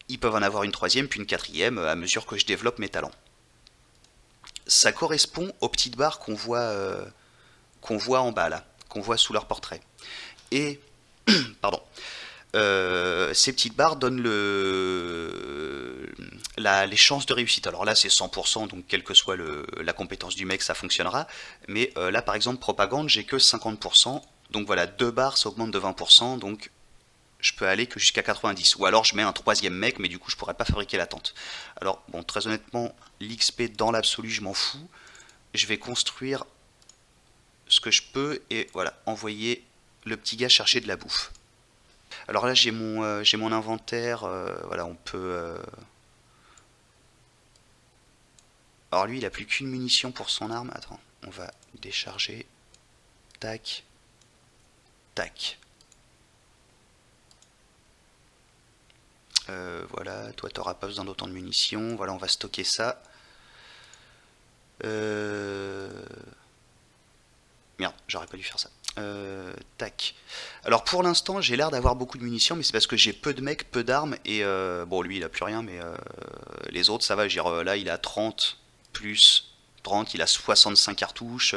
ils peuvent en avoir une troisième, puis une quatrième, à mesure que je développe mes talents. Ça correspond aux petites barres qu'on voit en bas, là, qu'on voit sous leur portrait. Et, pardon, ces petites barres donnent les chances de réussite. Alors là, c'est 100%, donc quelle que soit la compétence du mec, ça fonctionnera. Mais là, par exemple, propagande, j'ai que 50%. Donc voilà, deux barres, ça augmente de 20%, donc je peux aller que jusqu'à 90. Ou alors je mets un troisième mec, mais du coup, je pourrais pas fabriquer la tente. Alors, bon, très honnêtement, l'XP dans l'absolu, je m'en fous. Je vais construire ce que je peux et voilà, envoyer le petit gars chercher de la bouffe. Alors là, j'ai mon inventaire. Voilà, on peut. Alors lui, il a plus qu'une munition pour son arme. Attends, on va décharger. Tac, tac. Voilà, toi, t'auras pas besoin d'autant de munitions. Voilà, on va stocker ça. Euh... Merde, j'aurais pas dû faire ça. Tac. Alors pour l'instant, j'ai l'air d'avoir beaucoup de munitions, mais c'est parce que j'ai peu de mecs, peu d'armes, et bon, lui il a plus rien, mais les autres ça va. Je veux dire, là il a 30 plus 30, il a 65 cartouches.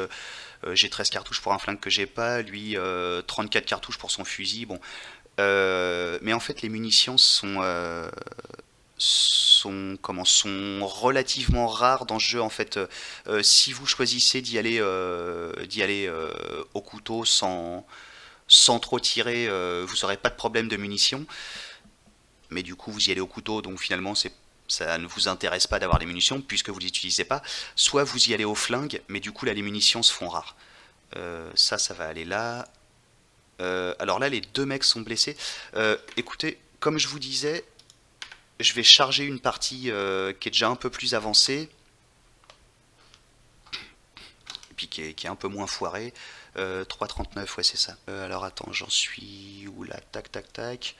J'ai 13 cartouches pour un flingue que j'ai pas, lui 34 cartouches pour son fusil. Bon, mais en fait, les munitions sont relativement rares dans ce jeu en fait. Si vous choisissez d'y aller au couteau sans trop tirer, vous n'aurez pas de problème de munitions. Mais du coup, vous y allez au couteau, donc finalement, ça ne vous intéresse pas d'avoir les munitions puisque vous ne les utilisez pas, soit vous y allez au flingue, mais du coup là les munitions se font rares. Ça va aller là. Alors là les deux mecs sont blessés. Écoutez, comme je vous disais, je vais charger une partie qui est déjà un peu plus avancée, et puis qui est un peu moins foirée. 3,39, ouais c'est ça. Alors attends, j'en suis où là? Tac tac tac.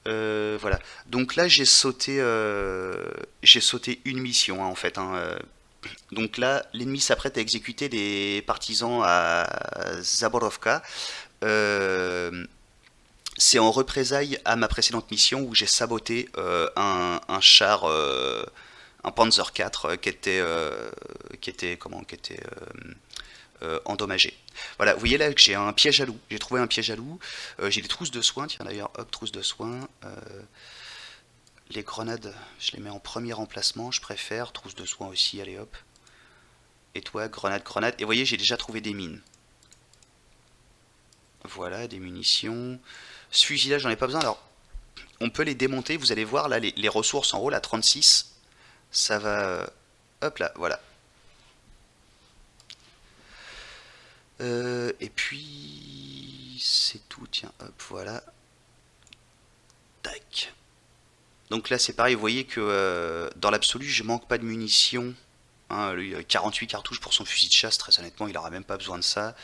Voilà. Donc là j'ai sauté une mission hein, en fait, hein. Donc là l'ennemi s'apprête à exécuter des partisans à Zaborovka. Euh, c'est en représailles à ma précédente mission où j'ai saboté un char, un Panzer IV qui était endommagé. Voilà, vous voyez là que j'ai un piège à loup. J'ai trouvé un piège à loup. J'ai des trousses de soins. Tiens d'ailleurs, hop, trousses de soins. Les grenades, je les mets en premier emplacement. Je préfère. Trousses de soins aussi. Allez hop. Et toi, grenade, grenade. Et vous voyez, j'ai déjà trouvé des mines. Voilà, des munitions. Ce fusil là, j'en ai pas besoin. Alors, on peut les démonter. Vous allez voir là les ressources en haut, là 36. Ça va. Hop là, voilà. Et puis c'est tout, tiens, hop, voilà. Tac. Donc là c'est pareil, vous voyez que dans l'absolu je manque pas de munitions. Hein, lui, 48 cartouches pour son fusil de chasse, très honnêtement il aura même pas besoin de ça.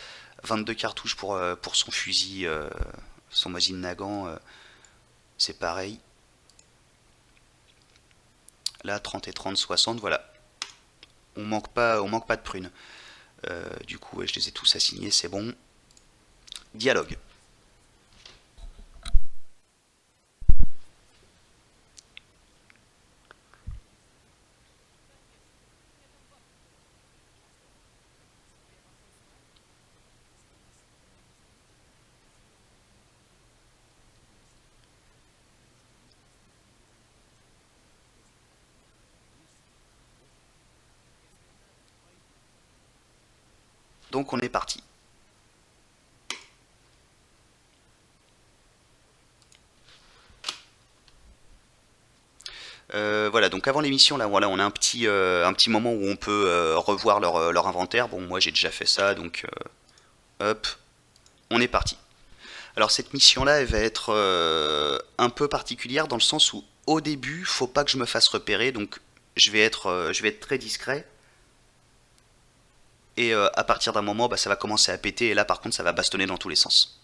22 cartouches pour son fusil, son Mosin Nagant, c'est pareil. Là 30 et 30, 60, voilà. On manque pas de prunes. Du coup ouais, je les ai tous assignés, c'est bon. Dialogue. Donc on est parti. Voilà, donc avant l'émission, là, voilà, on a un petit moment où on peut revoir leur inventaire. Bon, moi j'ai déjà fait ça, donc hop, on est parti. Alors cette mission-là, elle va être un peu particulière dans le sens où au début, faut pas que je me fasse repérer, donc je vais être très discret. Et à partir d'un moment, bah, ça va commencer à péter, et là par contre, ça va bastonner dans tous les sens.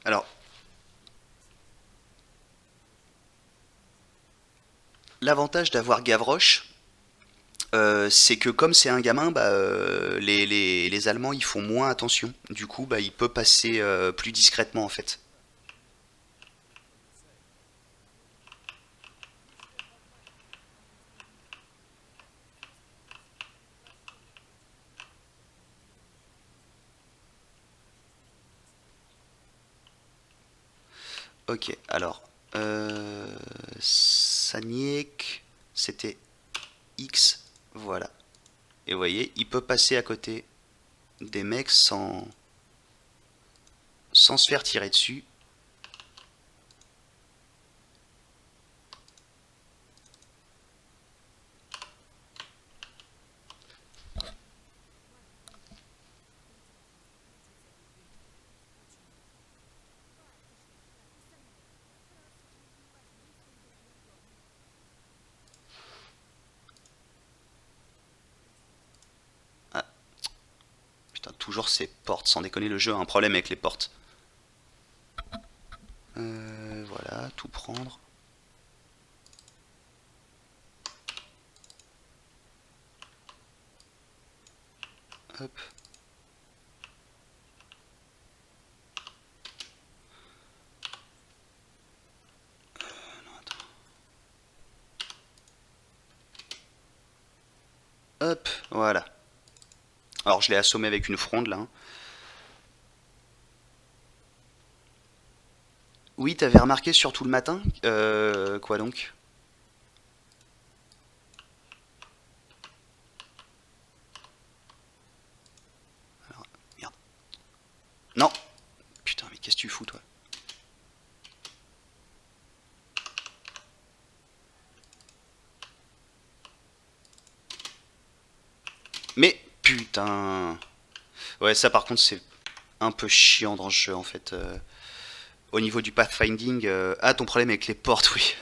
Alors, l'avantage d'avoir Gavroche, c'est que comme c'est un gamin, bah, les Allemands ils font moins attention. Du coup, bah, il peut passer plus discrètement en fait. Ok, alors, Saniek, c'était X, voilà. Et vous voyez, il peut passer à côté des mecs sans se faire tirer dessus. Ah, putain, toujours ces portes, sans déconner, le jeu a un problème avec les portes. Voilà, tout prendre. Hop. Non, attends. Hop, voilà. Alors je l'ai assommé avec une fronde là, hein. Oui, t'avais remarqué surtout le matin. Quoi donc? Mais putain. Ouais, ça par contre c'est un peu chiant dans le jeu en fait. Au niveau du pathfinding, ah ton problème avec les portes, oui.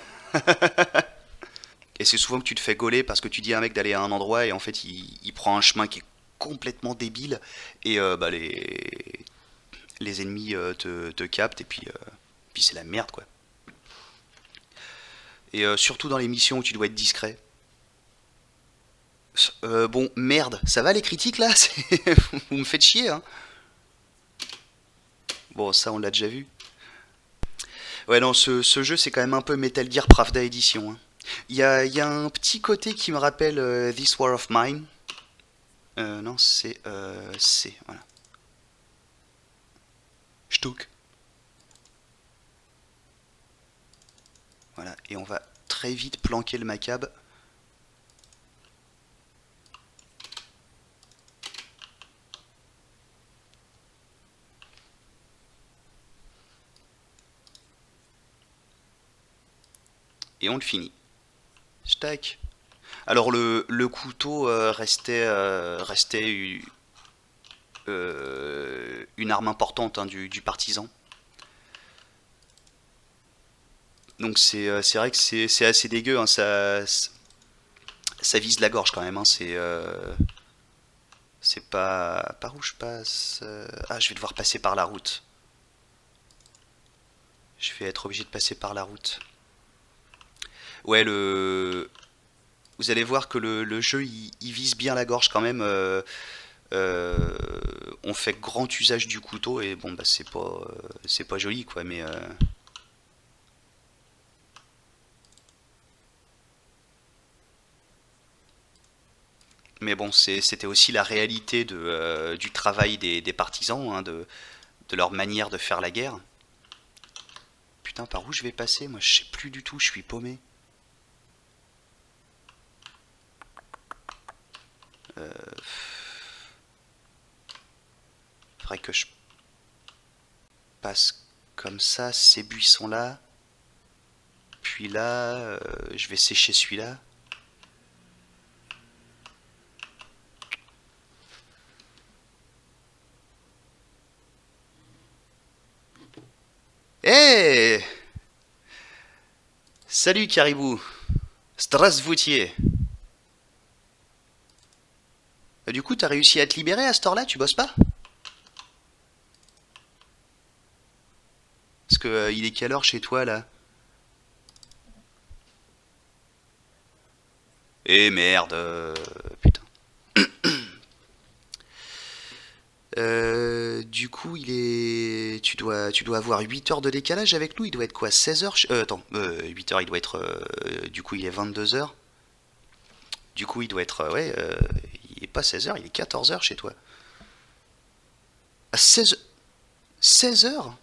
Et c'est souvent que tu te fais gauler parce que tu dis à un mec d'aller à un endroit et en fait il prend un chemin qui est complètement débile et bah, les ennemis te captent et puis c'est la merde quoi. Et surtout dans les missions où tu dois être discret. Bon, merde, ça va les critiques là? Vous me faites chier, hein? Bon, ça on l'a déjà vu. Ouais, non, ce jeu c'est quand même un peu Metal Gear Pravda Edition, hein. Il y a un petit côté qui me rappelle This War of Mine. Non, c'est, voilà. Shtouk. Voilà, et on va très vite planquer le macabre. Et on le finit. Stack. Alors le couteau restait une arme importante hein, du partisan. Donc c'est vrai que c'est assez dégueu, hein, ça vise la gorge quand même. Hein, c'est pas par où je passe. Ah, je vais devoir passer par la route. Je vais être obligé de passer par la route. Ouais, vous allez voir que le jeu il vise bien la gorge quand même. Euh, on fait grand usage du couteau et bon bah c'est pas joli quoi, mais bon c'était aussi la réalité du travail des partisans, hein, de leur manière de faire la guerre. Putain, par où je vais passer? Moi je sais plus du tout, je suis paumé. Euh, Faudrait que je passe comme ça ces buissons là, puis là je vais sécher celui-là. Eh hey, salut Caribou, Strasvoutier. Du coup, t'as réussi à te libérer à cette heure-là? Tu bosses pas? Parce que il est quelle heure chez toi là? Eh merde, putain. Du coup, tu dois avoir 8 heures de décalage avec nous. Il doit être quoi? 16 heures? Attends, 8 heures, il doit être. Du coup, il est 22 heures. Du coup, il doit être. Ouais, il est pas 16 heures, il est 14 heures chez toi. À 16 heures?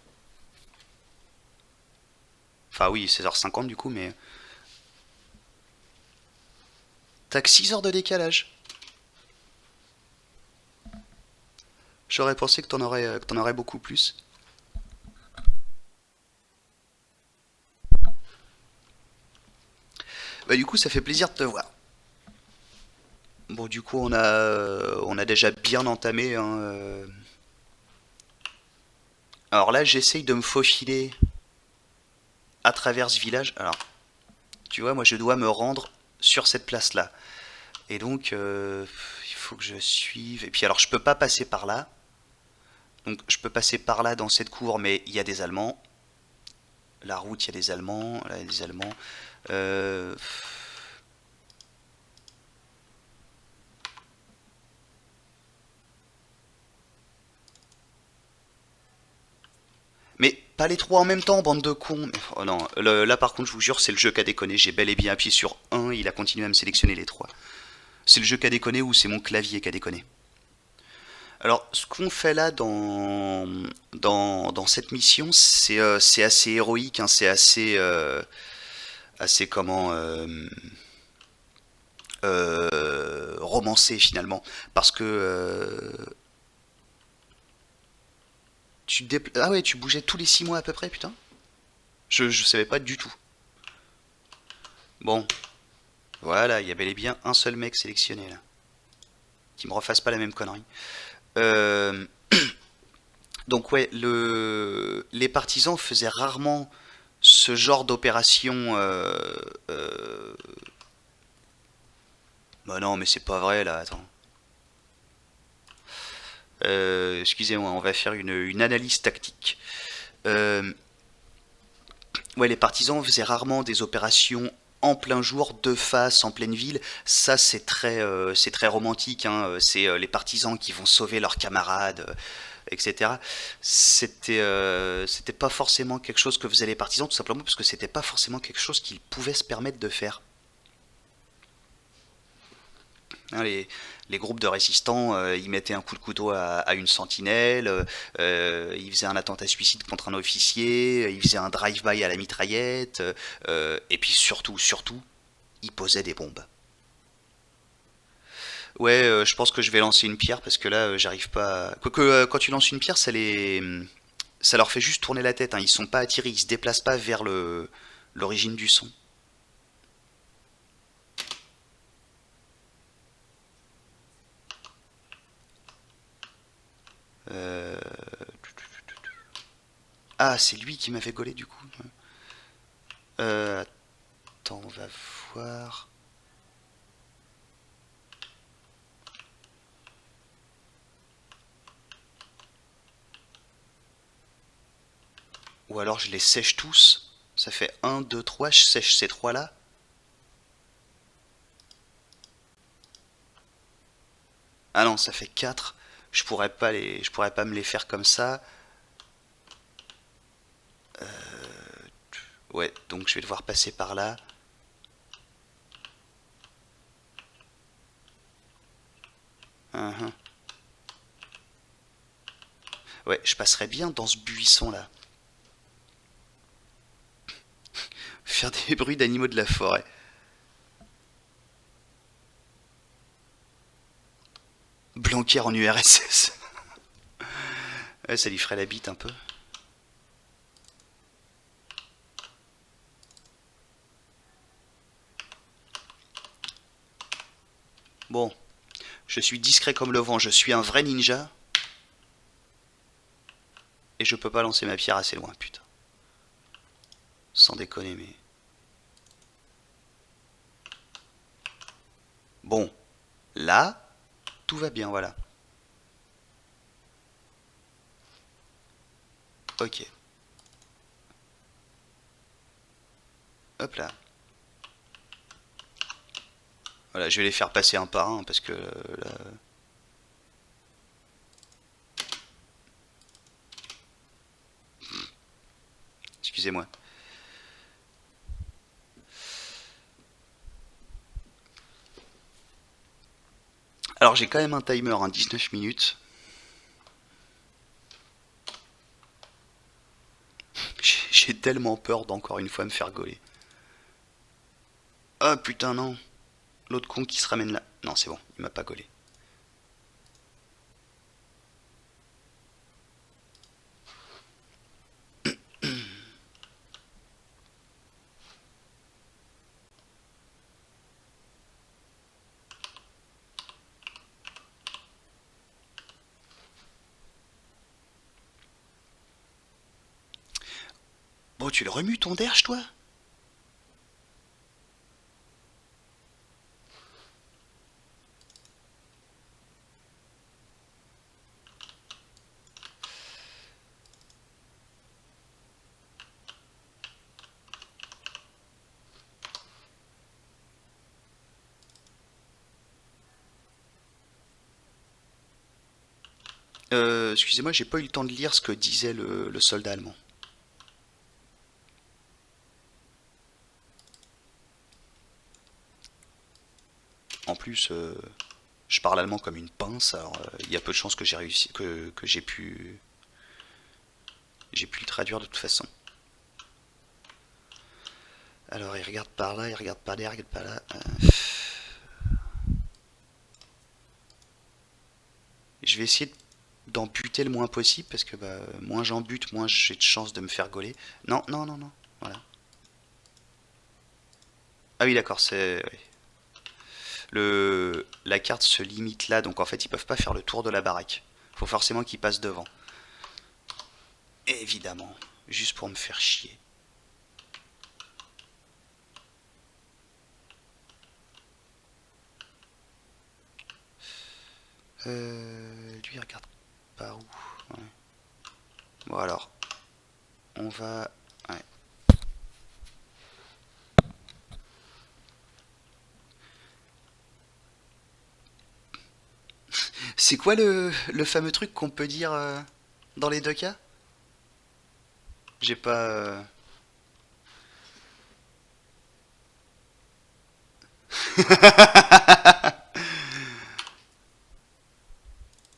Enfin, oui, 16h50 du coup, mais. T'as que 6 heures de décalage. J'aurais pensé que t'en aurais beaucoup plus. Bah, du coup, ça fait plaisir de te voir. Bon, du coup, on a déjà bien entamé, hein. Alors là, j'essaye de me faufiler à travers ce village. Alors, tu vois, moi, je dois me rendre sur cette place-là. Et donc, il faut que je suive. Et puis, alors, je peux pas passer par là. Donc, je peux passer par là dans cette cour, mais il y a des Allemands. La route, il y a des Allemands. Là, il y a des Allemands. Euh, Mais pas les trois en même temps, bande de cons. Oh non, là par contre, je vous jure, c'est le jeu qui a déconné. J'ai bel et bien appuyé sur un, il a continué à me sélectionner les trois. C'est le jeu qui a déconné ou c'est mon clavier qui a déconné? Alors, ce qu'on fait là dans cette mission, c'est assez héroïque, hein, c'est assez comment romancé finalement, parce que ah ouais, tu bougeais tous les 6 mois à peu près, putain. Je savais pas du tout. Bon, voilà, il y a bel et bien un seul mec sélectionné là. qu'il me refasse pas la même connerie. Euh, donc ouais, les partisans faisaient rarement ce genre d'opération. Euh, Bah non, mais c'est pas vrai là, attends. Excusez-moi, on va faire une analyse tactique. Euh, ouais, les partisans faisaient rarement des opérations en plein jour, de face, en pleine ville. Ça, c'est très romantique, hein. C'est les partisans qui vont sauver leurs camarades, etc. C'était pas forcément quelque chose que faisaient les partisans, tout simplement parce que c'était pas forcément quelque chose qu'ils pouvaient se permettre de faire. Hein, les groupes de résistants, ils mettaient un coup de couteau à une sentinelle, ils faisaient un attentat suicide contre un officier, ils faisaient un drive-by à la mitraillette, et puis surtout, ils posaient des bombes. Ouais, je pense que je vais lancer une pierre parce que là, j'arrive pas. Quoique, quand tu lances une pierre, ça leur fait juste tourner la tête, hein. Ils sont pas attirés, ils se déplacent pas vers l'origine du son. Euh, Ah, c'est lui qui m'avait gaulé du coup. Euh, Attends, on va voir. Ou alors je les sèche tous. Ça fait un, 2, 3. Je sèche ces trois-là. Ah non, ça fait 4. Je pourrais pas me les faire comme ça. Ouais, donc je vais devoir passer par là. Uhum. Ouais, je passerai bien dans ce buisson-là. Faire des bruits d'animaux de la forêt. Blanquer en URSS. Ouais, ça lui ferait la bite un peu. Bon, je suis discret comme le vent, je suis un vrai ninja. Et je peux pas lancer ma pierre assez loin, putain. Sans déconner, mais... Bon, là, tout va bien, voilà. Ok, hop là. Voilà, je vais les faire passer un par un parce que là... Excusez-moi. Alors j'ai quand même un timer, hein, 19 minutes. J'ai tellement peur d'encore une fois me faire gauler. Ah putain non. L'autre con qui se ramène là. Non c'est bon, il m'a pas gaulé. Bon tu le remues ton derge toi? Excusez-moi, j'ai pas eu le temps de lire ce que disait le soldat allemand. En plus, je parle allemand comme une pince, alors il y a peu de chances que j'ai réussi, que j'ai pu le traduire de toute façon. Alors il regarde par là, il regarde par là, il regarde par là. Je vais essayer d'en buter le moins possible parce que bah, moins j'en bute, moins j'ai de chances de me faire gauler. Non, non, non, non. Voilà. Ah oui, d'accord, c'est. Oui. La carte se limite là, donc en fait ils peuvent pas faire le tour de la baraque. Faut forcément qu'ils passent devant. Évidemment, juste pour me faire chier. Lui il regarde par où? Ouais. Bon alors, on va... Ouais. C'est quoi le fameux truc qu'on peut dire dans les deux cas? J'ai pas...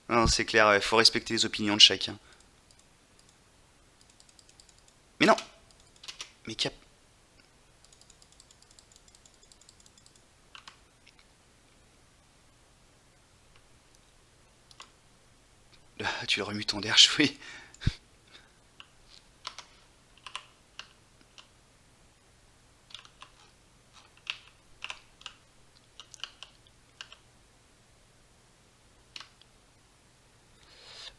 Non, c'est clair, il faut respecter les opinions de chacun. Mais non. Mais cap... Ah, tu le remues ton derche, oui.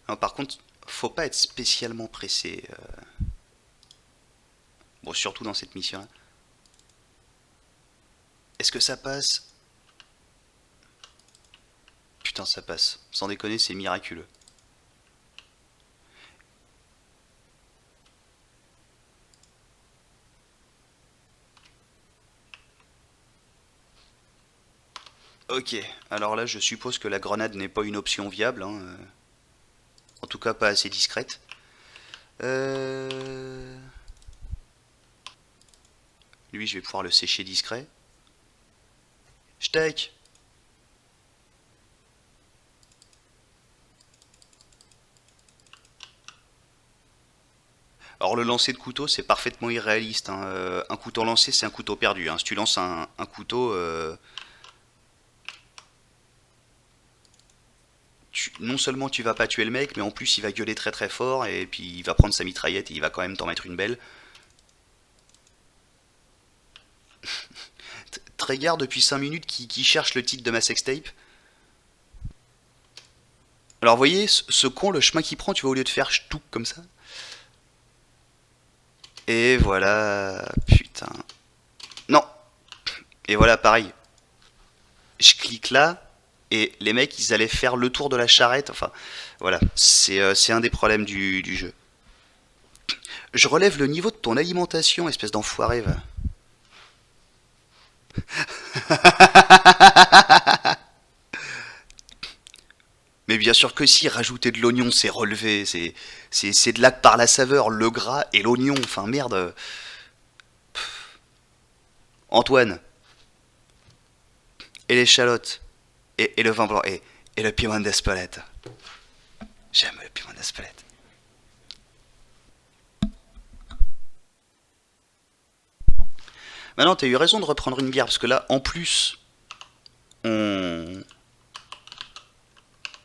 Non, par contre, faut pas être spécialement pressé. Bon, surtout dans cette mission-là. Est-ce que ça passe? Putain, ça passe. Sans déconner, c'est miraculeux. Ok, alors là, je suppose que la grenade n'est pas une option viable, hein. En tout cas, pas assez discrète. Euh... Lui, je vais pouvoir le sécher discret. Steak. Alors le lancer de couteau, c'est parfaitement irréaliste, hein. Un couteau lancé, c'est un couteau perdu, hein. Si tu lances un couteau, non seulement tu vas pas tuer le mec, mais en plus il va gueuler très très fort, et puis il va prendre sa mitraillette et il va quand même t'en mettre une belle. Trégard depuis 5 minutes qui cherche le titre de ma sextape. Alors vous voyez, ce con, le chemin qu'il prend, tu vois, au lieu de faire tout comme ça. Et voilà, putain. Non. Et voilà, pareil. Je clique là, et les mecs, ils allaient faire le tour de la charrette. Enfin, voilà, c'est un des problèmes du jeu. Je relève le niveau de ton alimentation, espèce d'enfoiré, va. Mais bien sûr que si, rajouter de l'oignon, c'est relevé, c'est de là que par la saveur, le gras et l'oignon, enfin merde. Antoine, et l'échalote, et le vin blanc, et le piment d'Espelette. J'aime le piment d'Espelette. Maintenant, t'as eu raison de reprendre une bière, parce que là, en plus, on,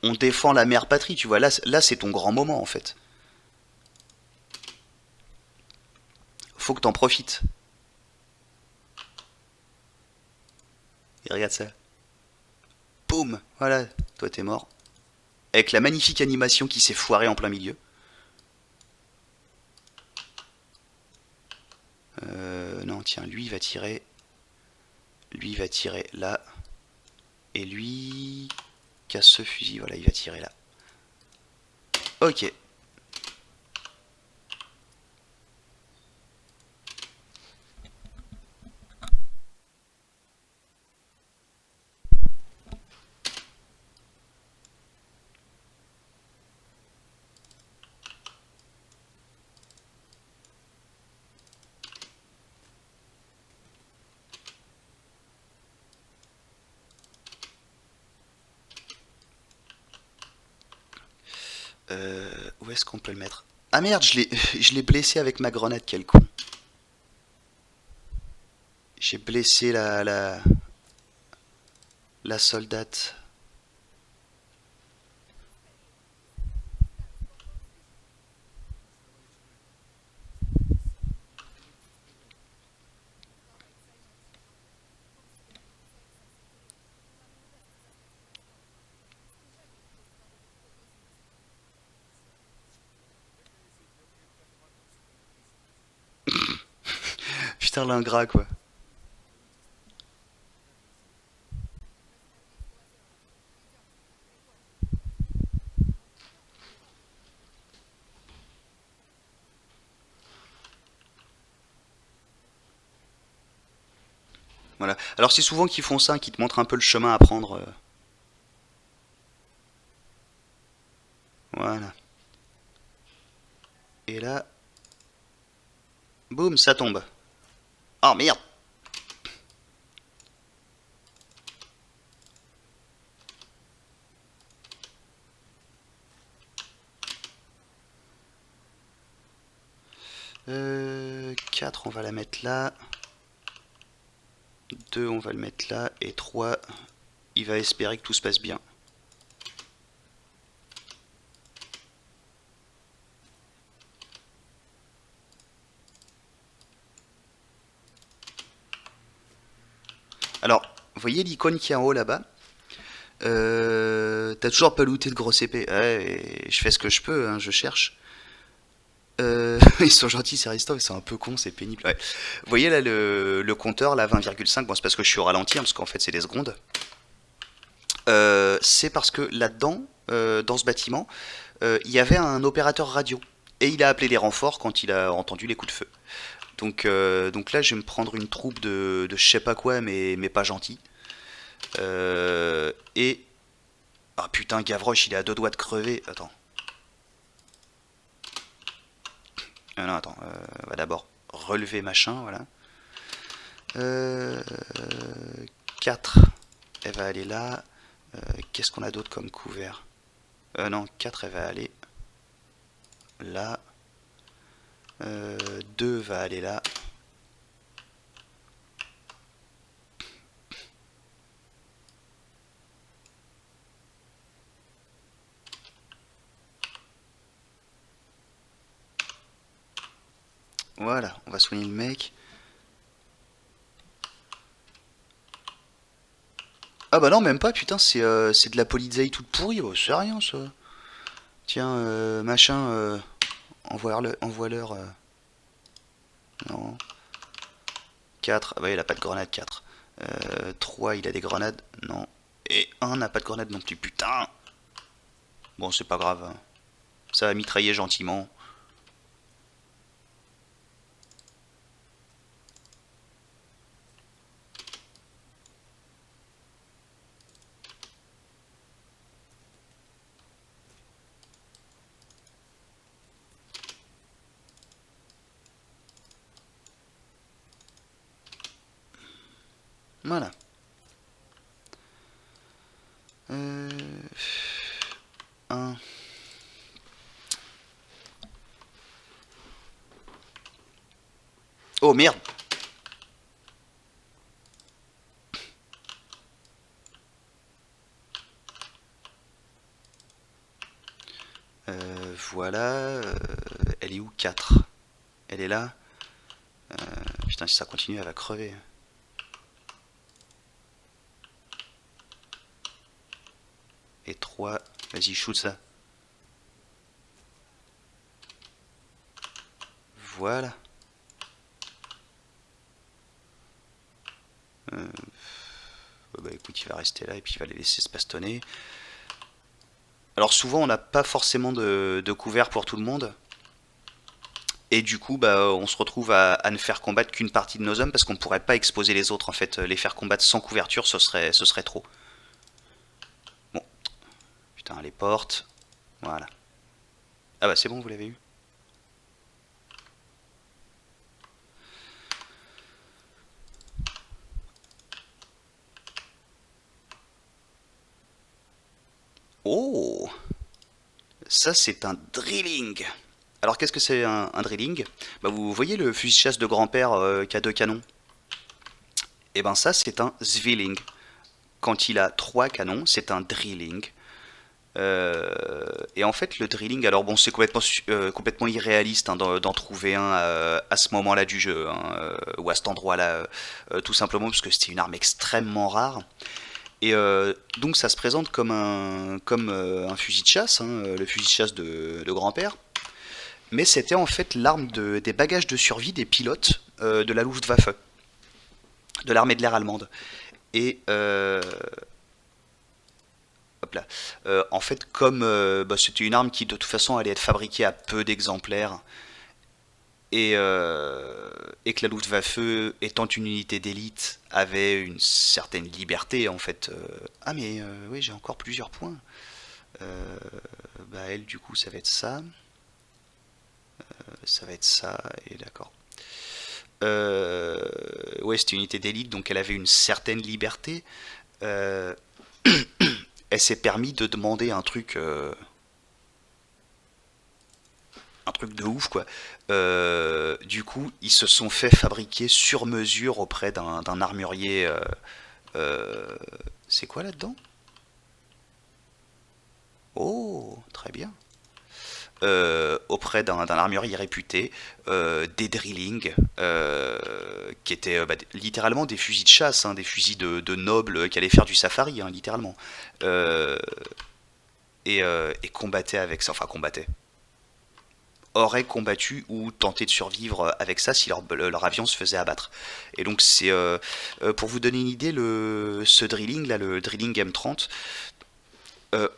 on défend la mère patrie, tu vois. Là c'est ton grand moment, en fait. Faut que t'en profites. Et regarde ça. Boum, voilà, toi t'es mort. Avec la magnifique animation qui s'est foirée en plein milieu. Non, tiens, lui il va tirer. Lui il va tirer là. Et lui... casse ce fusil, voilà, il va tirer là. Ok. Où est-ce qu'on peut le mettre? Ah merde, je l'ai blessé avec ma grenade, quel con. J'ai blessé la soldate. Putain, l'ingrat, quoi. Voilà. Alors, c'est souvent qu'ils font ça, qu'ils te montrent un peu le chemin à prendre. Voilà. Et là, boum, ça tombe. Oh merde! 4, on va la mettre là. 2, on va le mettre là. Et 3, il va espérer que tout se passe bien. Alors, vous voyez l'icône qui est en haut là-bas? T'as toujours pas looté de grosse épée. Ouais, et je fais ce que je peux, hein, je cherche. Ils sont gentils, ces résistants, ils sont un peu cons, c'est pénible. Ouais. Vous voyez là le compteur, là 20,5, bon c'est parce que je suis au ralenti, hein, parce qu'en fait c'est des secondes. C'est parce que là-dedans, dans ce bâtiment, il y avait un opérateur radio. Et il a appelé les renforts quand il a entendu les coups de feu. Donc là, je vais me prendre une troupe de je sais pas quoi, mais pas gentil. Et... Ah putain, Gavroche, il est à deux doigts de crever. Attends. Non, attends. On va d'abord relever machin, voilà. Euh, 4, elle va aller là. Qu'est-ce qu'on a d'autre comme couvert? Non, 4, elle va aller là. 2 va aller là. Voilà, on va soigner le mec. Ah bah non, même pas, putain, c'est de la polizei toute pourrie, oh, c'est rien ça. Tiens, machin, envoie-leur. Non. 4, ah bah il a pas de grenade, 4. 3, il a des grenades, non. Et 1 n'a pas de grenade non plus, putain. Bon, c'est pas grave, hein. Ça va mitrailler gentiment. Voilà. Euh... 1. Oh merde! Voilà. Elle est où 4? Elle est là. Putain, si ça continue, elle va crever. Et 3. Vas-y, shoot ça. Voilà. Bah écoute, il va rester là et puis il va les laisser se bastonner. Alors souvent, on n'a pas forcément de couvert pour tout le monde. Et du coup, bah, on se retrouve à ne faire combattre qu'une partie de nos hommes parce qu'on ne pourrait pas exposer les autres. En fait, les faire combattre sans couverture, ce serait trop. Bon, putain, les portes. Voilà. Ah bah c'est bon, vous l'avez eu. Oh, ça c'est un drilling. Alors qu'est-ce que c'est un drilling? Bah vous voyez le fusil de chasse de grand-père qui a deux canons? Et ben ça c'est un zwilling. Quand il a trois canons, c'est un drilling. Et en fait, le drilling, alors bon, c'est complètement irréaliste hein, d'en trouver un à ce moment-là du jeu, hein, ou à cet endroit-là, tout simplement parce que c'était une arme extrêmement rare. Et donc ça se présente comme un fusil de chasse, hein, le fusil de chasse de grand-père. mais c'était en fait l'arme des bagages de survie des pilotes de la Luftwaffe, de l'armée de l'air allemande. Et hop là. En fait, comme bah, c'était une arme qui de toute façon allait être fabriquée à peu d'exemplaires, et que la Luftwaffe, étant une unité d'élite, avait une certaine liberté en fait. Ah mais oui, j'ai encore plusieurs points. Euh, Bah elle du coup ça va être ça va être ça, et d'accord. Ouais, c'était une unité d'élite, donc elle avait une certaine liberté. Euh, Elle s'est permis de demander un truc de ouf quoi. Du coup, ils se sont fait fabriquer sur mesure auprès d'un armurier. Euh, c'est quoi là-dedans? Oh, très bien. Auprès d'un armurier réputé, des drillings, qui étaient littéralement des fusils de chasse, hein, des fusils de nobles qui allaient faire du safari, hein, littéralement. Euh, et combattaient avec ça, enfin combattaient, auraient combattu ou tenté de survivre avec ça si leur avion se faisait abattre. Et donc c'est pour vous donner une idée, ce drilling là, le drilling M30,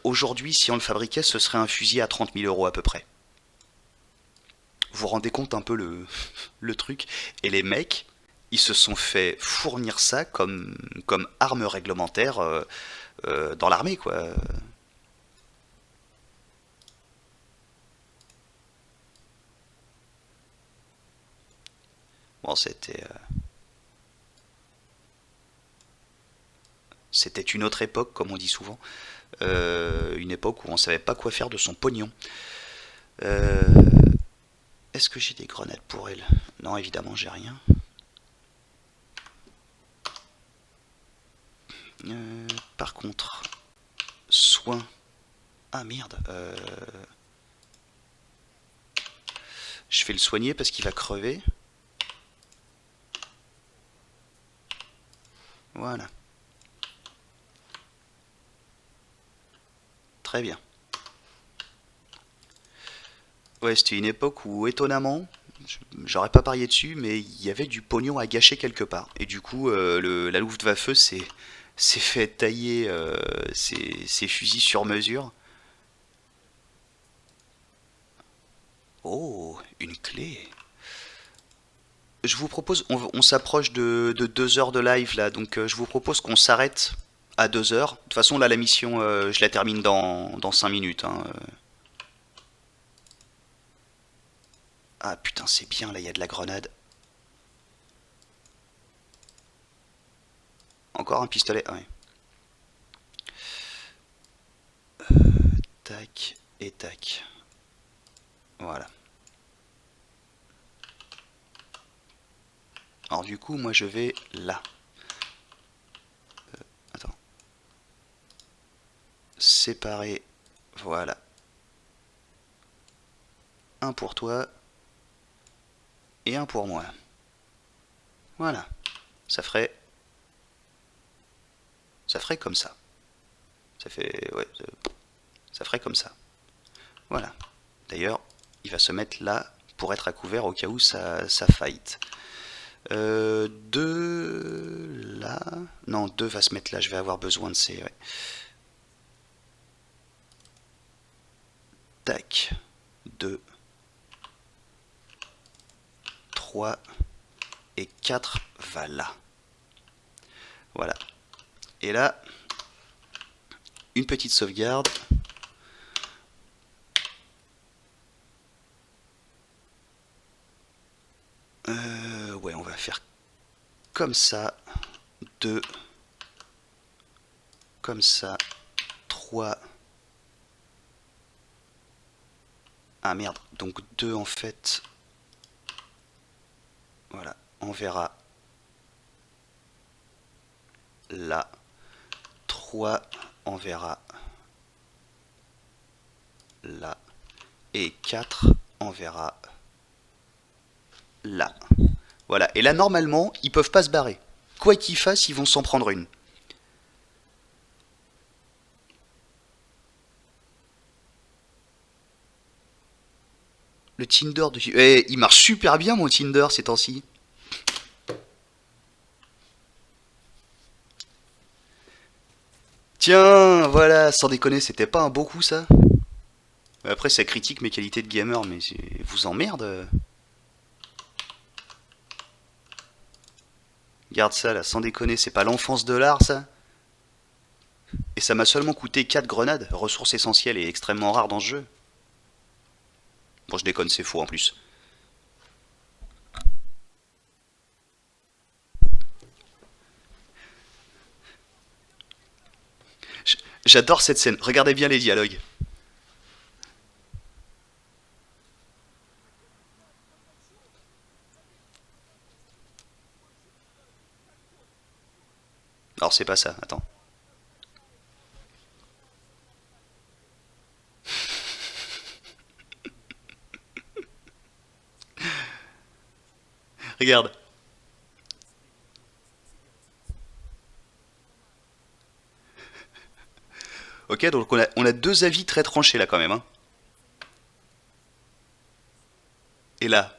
aujourd'hui si on le fabriquait, ce serait un fusil à 30 000 euros à peu près. Vous vous rendez compte un peu le truc. Et les mecs, ils se sont fait fournir ça comme arme réglementaire dans l'armée quoi. Bon, c'était une autre époque, comme on dit souvent. Une époque où on savait pas quoi faire de son pognon. Euh, Est-ce que j'ai des grenades pour elle? Non, évidemment, j'ai rien. Par contre, soin. Ah merde. Je vais le soigner parce qu'il va crever. Voilà. Très bien. Ouais, c'était une époque où, étonnamment, j'aurais pas parié dessus, mais il y avait du pognon à gâcher quelque part. Et du coup, la Luftwaffe s'est fait tailler ses fusils sur mesure. Oh, une clé. Je vous propose, on s'approche de 2 heures de live là, donc je vous propose qu'on s'arrête à 2 heures. De toute façon, là, la mission, je la termine dans 5 minutes, hein. Ah putain, c'est bien, là, il y a de la grenade. Encore un pistolet, ah ouais. Tac et tac. Voilà. Alors du coup, moi je vais là. Attends. Séparer. Voilà. Un pour toi et un pour moi. Voilà. Ça ferait. Ça ferait comme ça. Ça fait. Ouais. Ça ferait comme ça. Voilà. D'ailleurs, il va se mettre là pour être à couvert au cas où ça fight. Deux là. Non, deux va se mettre là. Je vais avoir besoin de ces. Ouais. Tac. Deux. 3 et 4 va là. Voilà. Et là, une petite sauvegarde. Ouais, on va faire comme ça. 2. Comme ça. 3. Ah merde. Donc 2 en fait. Voilà. On verra là. 3. On verra là. Et 4. On verra là. Voilà. Et là, normalement, ils peuvent pas se barrer. Quoi qu'ils fassent, ils vont s'en prendre une. Le Tinder de... Eh, il marche super bien mon Tinder ces temps-ci. Tiens, voilà, sans déconner, c'était pas un beau coup ça. Après, ça critique mes qualités de gamer, mais vous emmerde. Garde ça là, sans déconner, c'est pas l'enfance de l'art ça. Et ça m'a seulement coûté 4 grenades, ressource essentielle et extrêmement rare dans ce jeu. Bon, je déconne, c'est faux en plus. J'adore cette scène, regardez bien les dialogues. Alors c'est pas ça, attends. Regarde. Ok, donc on a deux avis très tranchés là quand même. Hein. Et là,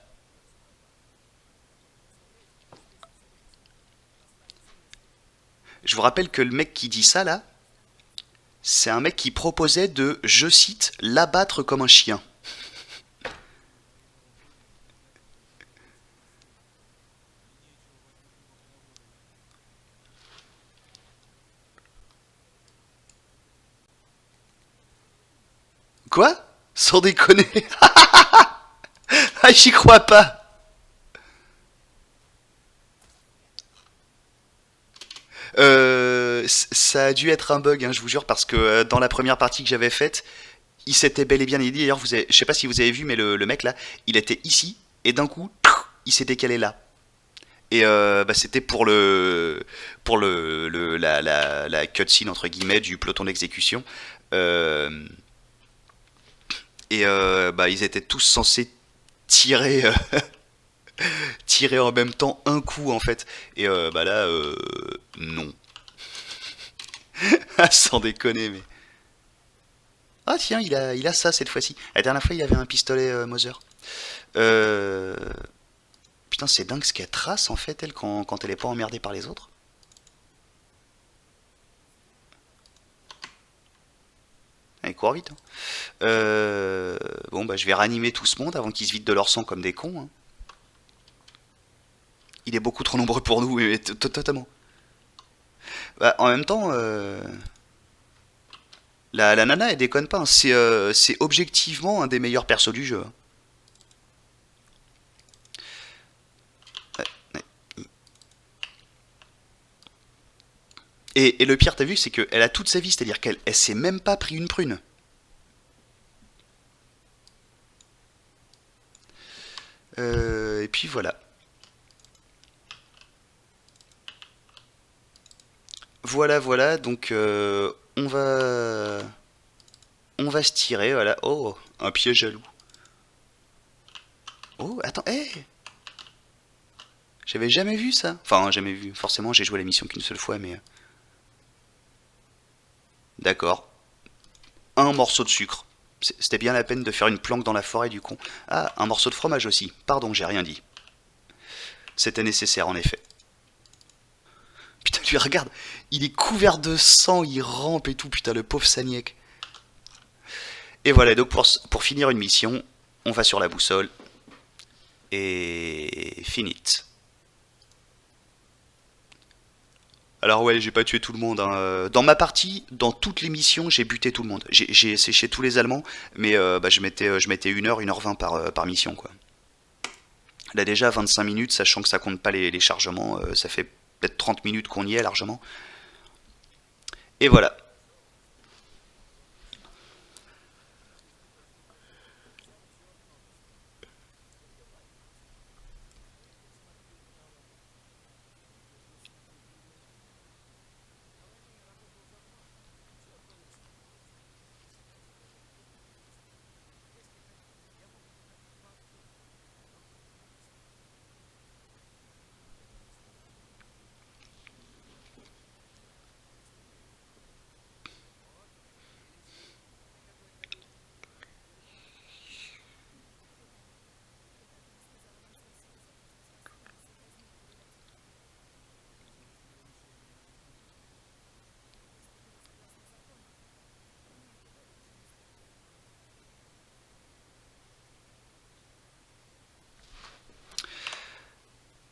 je vous rappelle que le mec qui dit ça là, c'est un mec qui proposait de, je cite, l'abattre comme un chien. Quoi? Sans déconner. Ah, j'y crois pas. Ça a dû être un bug, hein, je vous jure, parce que dans la première partie que j'avais faite, il s'était bel et bien dit. D'ailleurs, je sais pas si vous avez vu, mais le mec là, il était ici, et d'un coup, il s'est décalé là. Et bah, c'était pour la cutscene entre guillemets du peloton d'exécution. Euh, et bah, ils étaient tous censés tirer, tirer en même temps un coup en fait. Et bah là, non. Sans déconner, mais. Ah tiens, il a ça cette fois-ci. La dernière fois, il avait un pistolet Moser. Euh... Putain, c'est dingue ce qu'elle trace en fait, elle, quand elle est pas emmerdée par les autres. Elle court vite. Hein. Bon, bah, je vais ranimer tout ce monde avant qu'ils se vident de leur sang comme des cons. Hein. Il est beaucoup trop nombreux pour nous, mais totalement. Bah, en même temps, la nana, elle déconne pas. Hein. C'est objectivement un des meilleurs persos du jeu. Hein. Ouais, ouais. Et le pire, t'as vu, c'est qu'elle a toute sa vie, c'est-à-dire qu'elle elle s'est même pas pris une prune. Et puis voilà. Voilà, voilà, donc on va se tirer, voilà. Oh, un piège à loup. Oh, attends, hé, j'avais jamais vu ça. Enfin, jamais vu. Forcément, j'ai joué à la mission qu'une seule fois, mais d'accord. Un morceau de sucre. C'était bien la peine de faire une planque dans la forêt du con. Ah, un morceau de fromage aussi. Pardon, j'ai rien dit. C'était nécessaire en effet. Putain, lui regarde, il est couvert de sang, il rampe et tout, putain, le pauvre Saniek. Et voilà, donc pour finir une mission, on va sur la boussole et finite. Alors ouais, j'ai pas tué tout le monde. Hein. Dans ma partie, dans toutes les missions, j'ai buté tout le monde. J'ai séché tous les Allemands, mais bah, je mettais 1 heure 20 par mission, quoi. Là déjà, 25 minutes, sachant que ça compte pas les chargements, ça fait peut-être 30 minutes qu'on y est largement. Et voilà.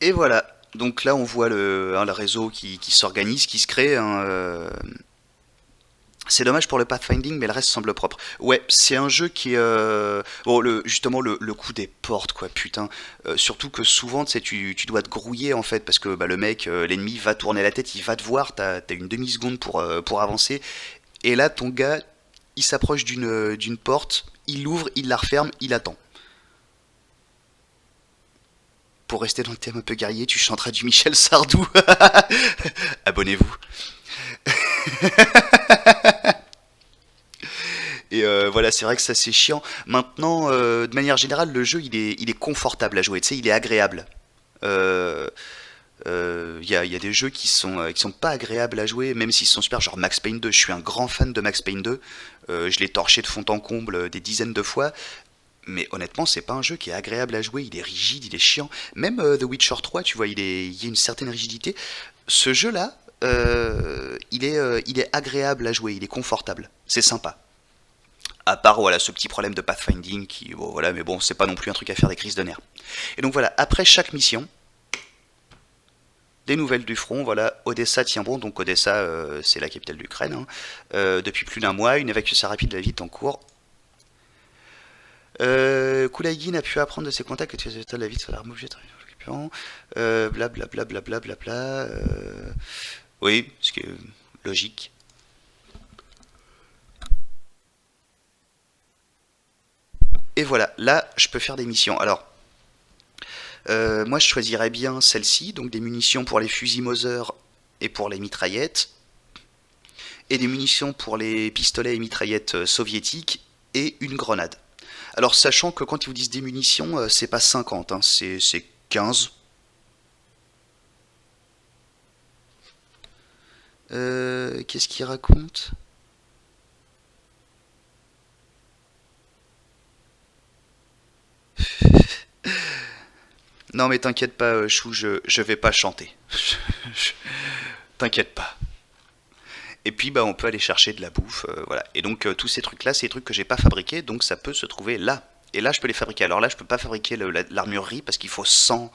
Et voilà. Donc là, on voit le réseau qui s'organise, qui se crée, hein, c'est dommage pour le pathfinding, mais le reste semble propre. Ouais, c'est un jeu qui est... Bon, justement, le coup des portes, quoi, putain. Surtout que souvent, tu sais, tu dois te grouiller, en fait, parce que bah, le mec, l'ennemi, va tourner la tête, il va te voir, t'as une demi-seconde pour avancer. Et là, ton gars, il s'approche d'une porte, il l'ouvre, il la referme, il attend. Pour rester dans le thème un peu guerrier, tu chanteras du Michel Sardou. Abonnez-vous. Et voilà, c'est vrai que ça c'est chiant. Maintenant, de manière générale, le jeu il est confortable à jouer, tu sais, il est agréable. Euh, y a des jeux qui sont pas agréables à jouer, même s'ils sont super, genre Max Payne 2. Je suis un grand fan de Max Payne 2. Je l'ai torché de fond en comble des dizaines de fois. Mais honnêtement, c'est pas un jeu qui est agréable à jouer. Il est rigide, il est chiant. Même The Witcher 3, tu vois, il y a une certaine rigidité. Ce jeu-là, il est agréable à jouer, il est confortable. C'est sympa. À part voilà ce petit problème de pathfinding qui bon, voilà mais bon c'est pas non plus un truc à faire des crises de nerfs. Et donc voilà après chaque mission des nouvelles du front, voilà, Odessa tient bon, donc Odessa c'est la capitale d'Ukraine, hein. Depuis plus d'un mois, une évacuation rapide de la ville est en cours. Koulaïgin a pu apprendre de ses contacts que tu es de la ville sur l'arme objet occupant. Blablabla blablabla. Oui, ce qui est logique. Et voilà, là je peux faire des missions. Alors, moi je choisirais bien celle-ci, donc des munitions pour les fusils Mauser et pour les mitraillettes, et des munitions pour les pistolets et mitraillettes soviétiques, et une grenade. Alors sachant que quand ils vous disent des munitions, c'est pas 50, hein, c'est 15. Qu'est-ce qu'il raconte? Non mais t'inquiète pas, Chou, je vais pas chanter. T'inquiète pas. Et puis bah on peut aller chercher de la bouffe, voilà. Et donc tous ces trucs là, c'est des trucs que j'ai pas fabriqués, donc ça peut se trouver là. Et là je peux les fabriquer. Alors là je peux pas fabriquer l'armurerie parce qu'il faut 100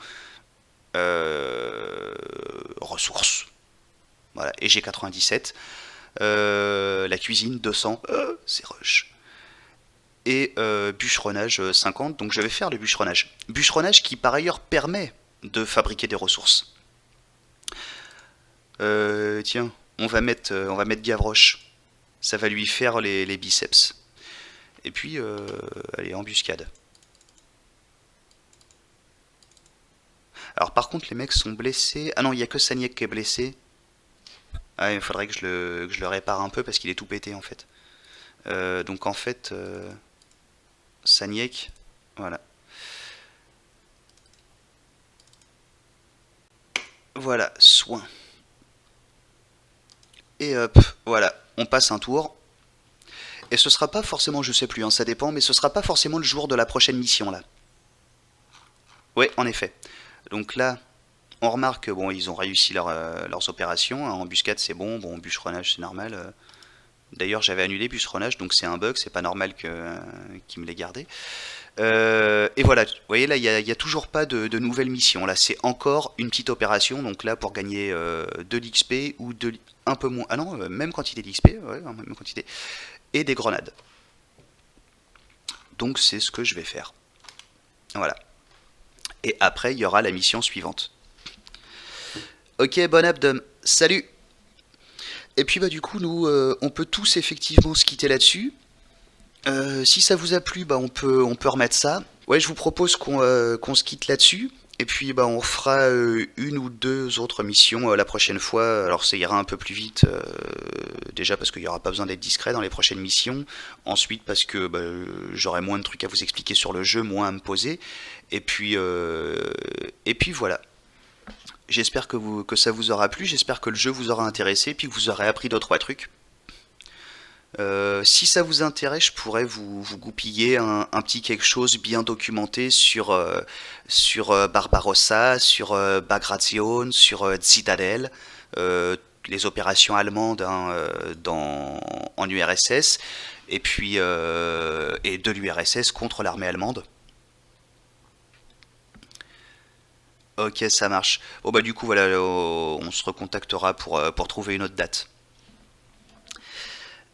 ressources. Voilà. Et j'ai 97. La cuisine 200, c'est rush. Et bûcheronnage 50, donc je vais faire le bûcheronnage. Bûcheronnage qui par ailleurs permet de fabriquer des ressources. Tiens, on va mettre Gavroche. Ça va lui faire les biceps. Et puis, allez, embuscade. Alors par contre, les mecs sont blessés. Ah non, il n'y a que Saniek qui est blessé. Ah, il faudrait que je le répare un peu parce qu'il est tout pété en fait. Donc en fait, Saniek, voilà. Voilà, soin. Et hop, voilà, on passe un tour. Et ce sera pas forcément, je sais plus, hein, ça dépend, mais ce sera pas forcément le jour de la prochaine mission là. Ouais, en effet. Donc là, on remarque que bon, ils ont réussi leurs opérations, hein. Embuscade c'est bon, bûcheronnage c'est normal. D'ailleurs, j'avais annulé bûcheronnage, donc c'est un bug, c'est pas normal qu'ils me l'aient gardé. Et voilà, vous voyez là, il y a toujours pas de nouvelles missions. Là, c'est encore une petite opération, donc là, pour gagner de l'XP ou un peu moins. Ah non, même quantité d'XP, ouais, même quantité. Et des grenades. Donc c'est ce que je vais faire. Voilà. Et après, il y aura la mission suivante. Ok, bon abdom. Salut. Et puis bah du coup, nous, on peut tous effectivement se quitter là-dessus. Si ça vous a plu, bah on peut remettre ça. Ouais, je vous propose qu'on se quitte là-dessus. Et puis bah on fera une ou deux autres missions la prochaine fois. Alors ça ira un peu plus vite. Déjà parce qu'il n'y aura pas besoin d'être discret dans les prochaines missions. Ensuite parce que bah, j'aurai moins de trucs à vous expliquer sur le jeu, moins à me poser. Et puis voilà. J'espère que ça vous aura plu. J'espère que le jeu vous aura intéressé. Puis que vous aurez appris deux trois trucs. Si ça vous intéresse, je pourrais vous goupiller un petit quelque chose bien documenté sur Barbarossa, sur Bagration, sur Zitadelle, les opérations allemandes, hein, en URSS, et puis et de l'URSS contre l'armée allemande. Ok, ça marche. Bon bah du coup voilà, on se recontactera pour trouver une autre date.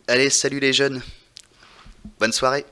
Allez, salut les jeunes, bonne soirée.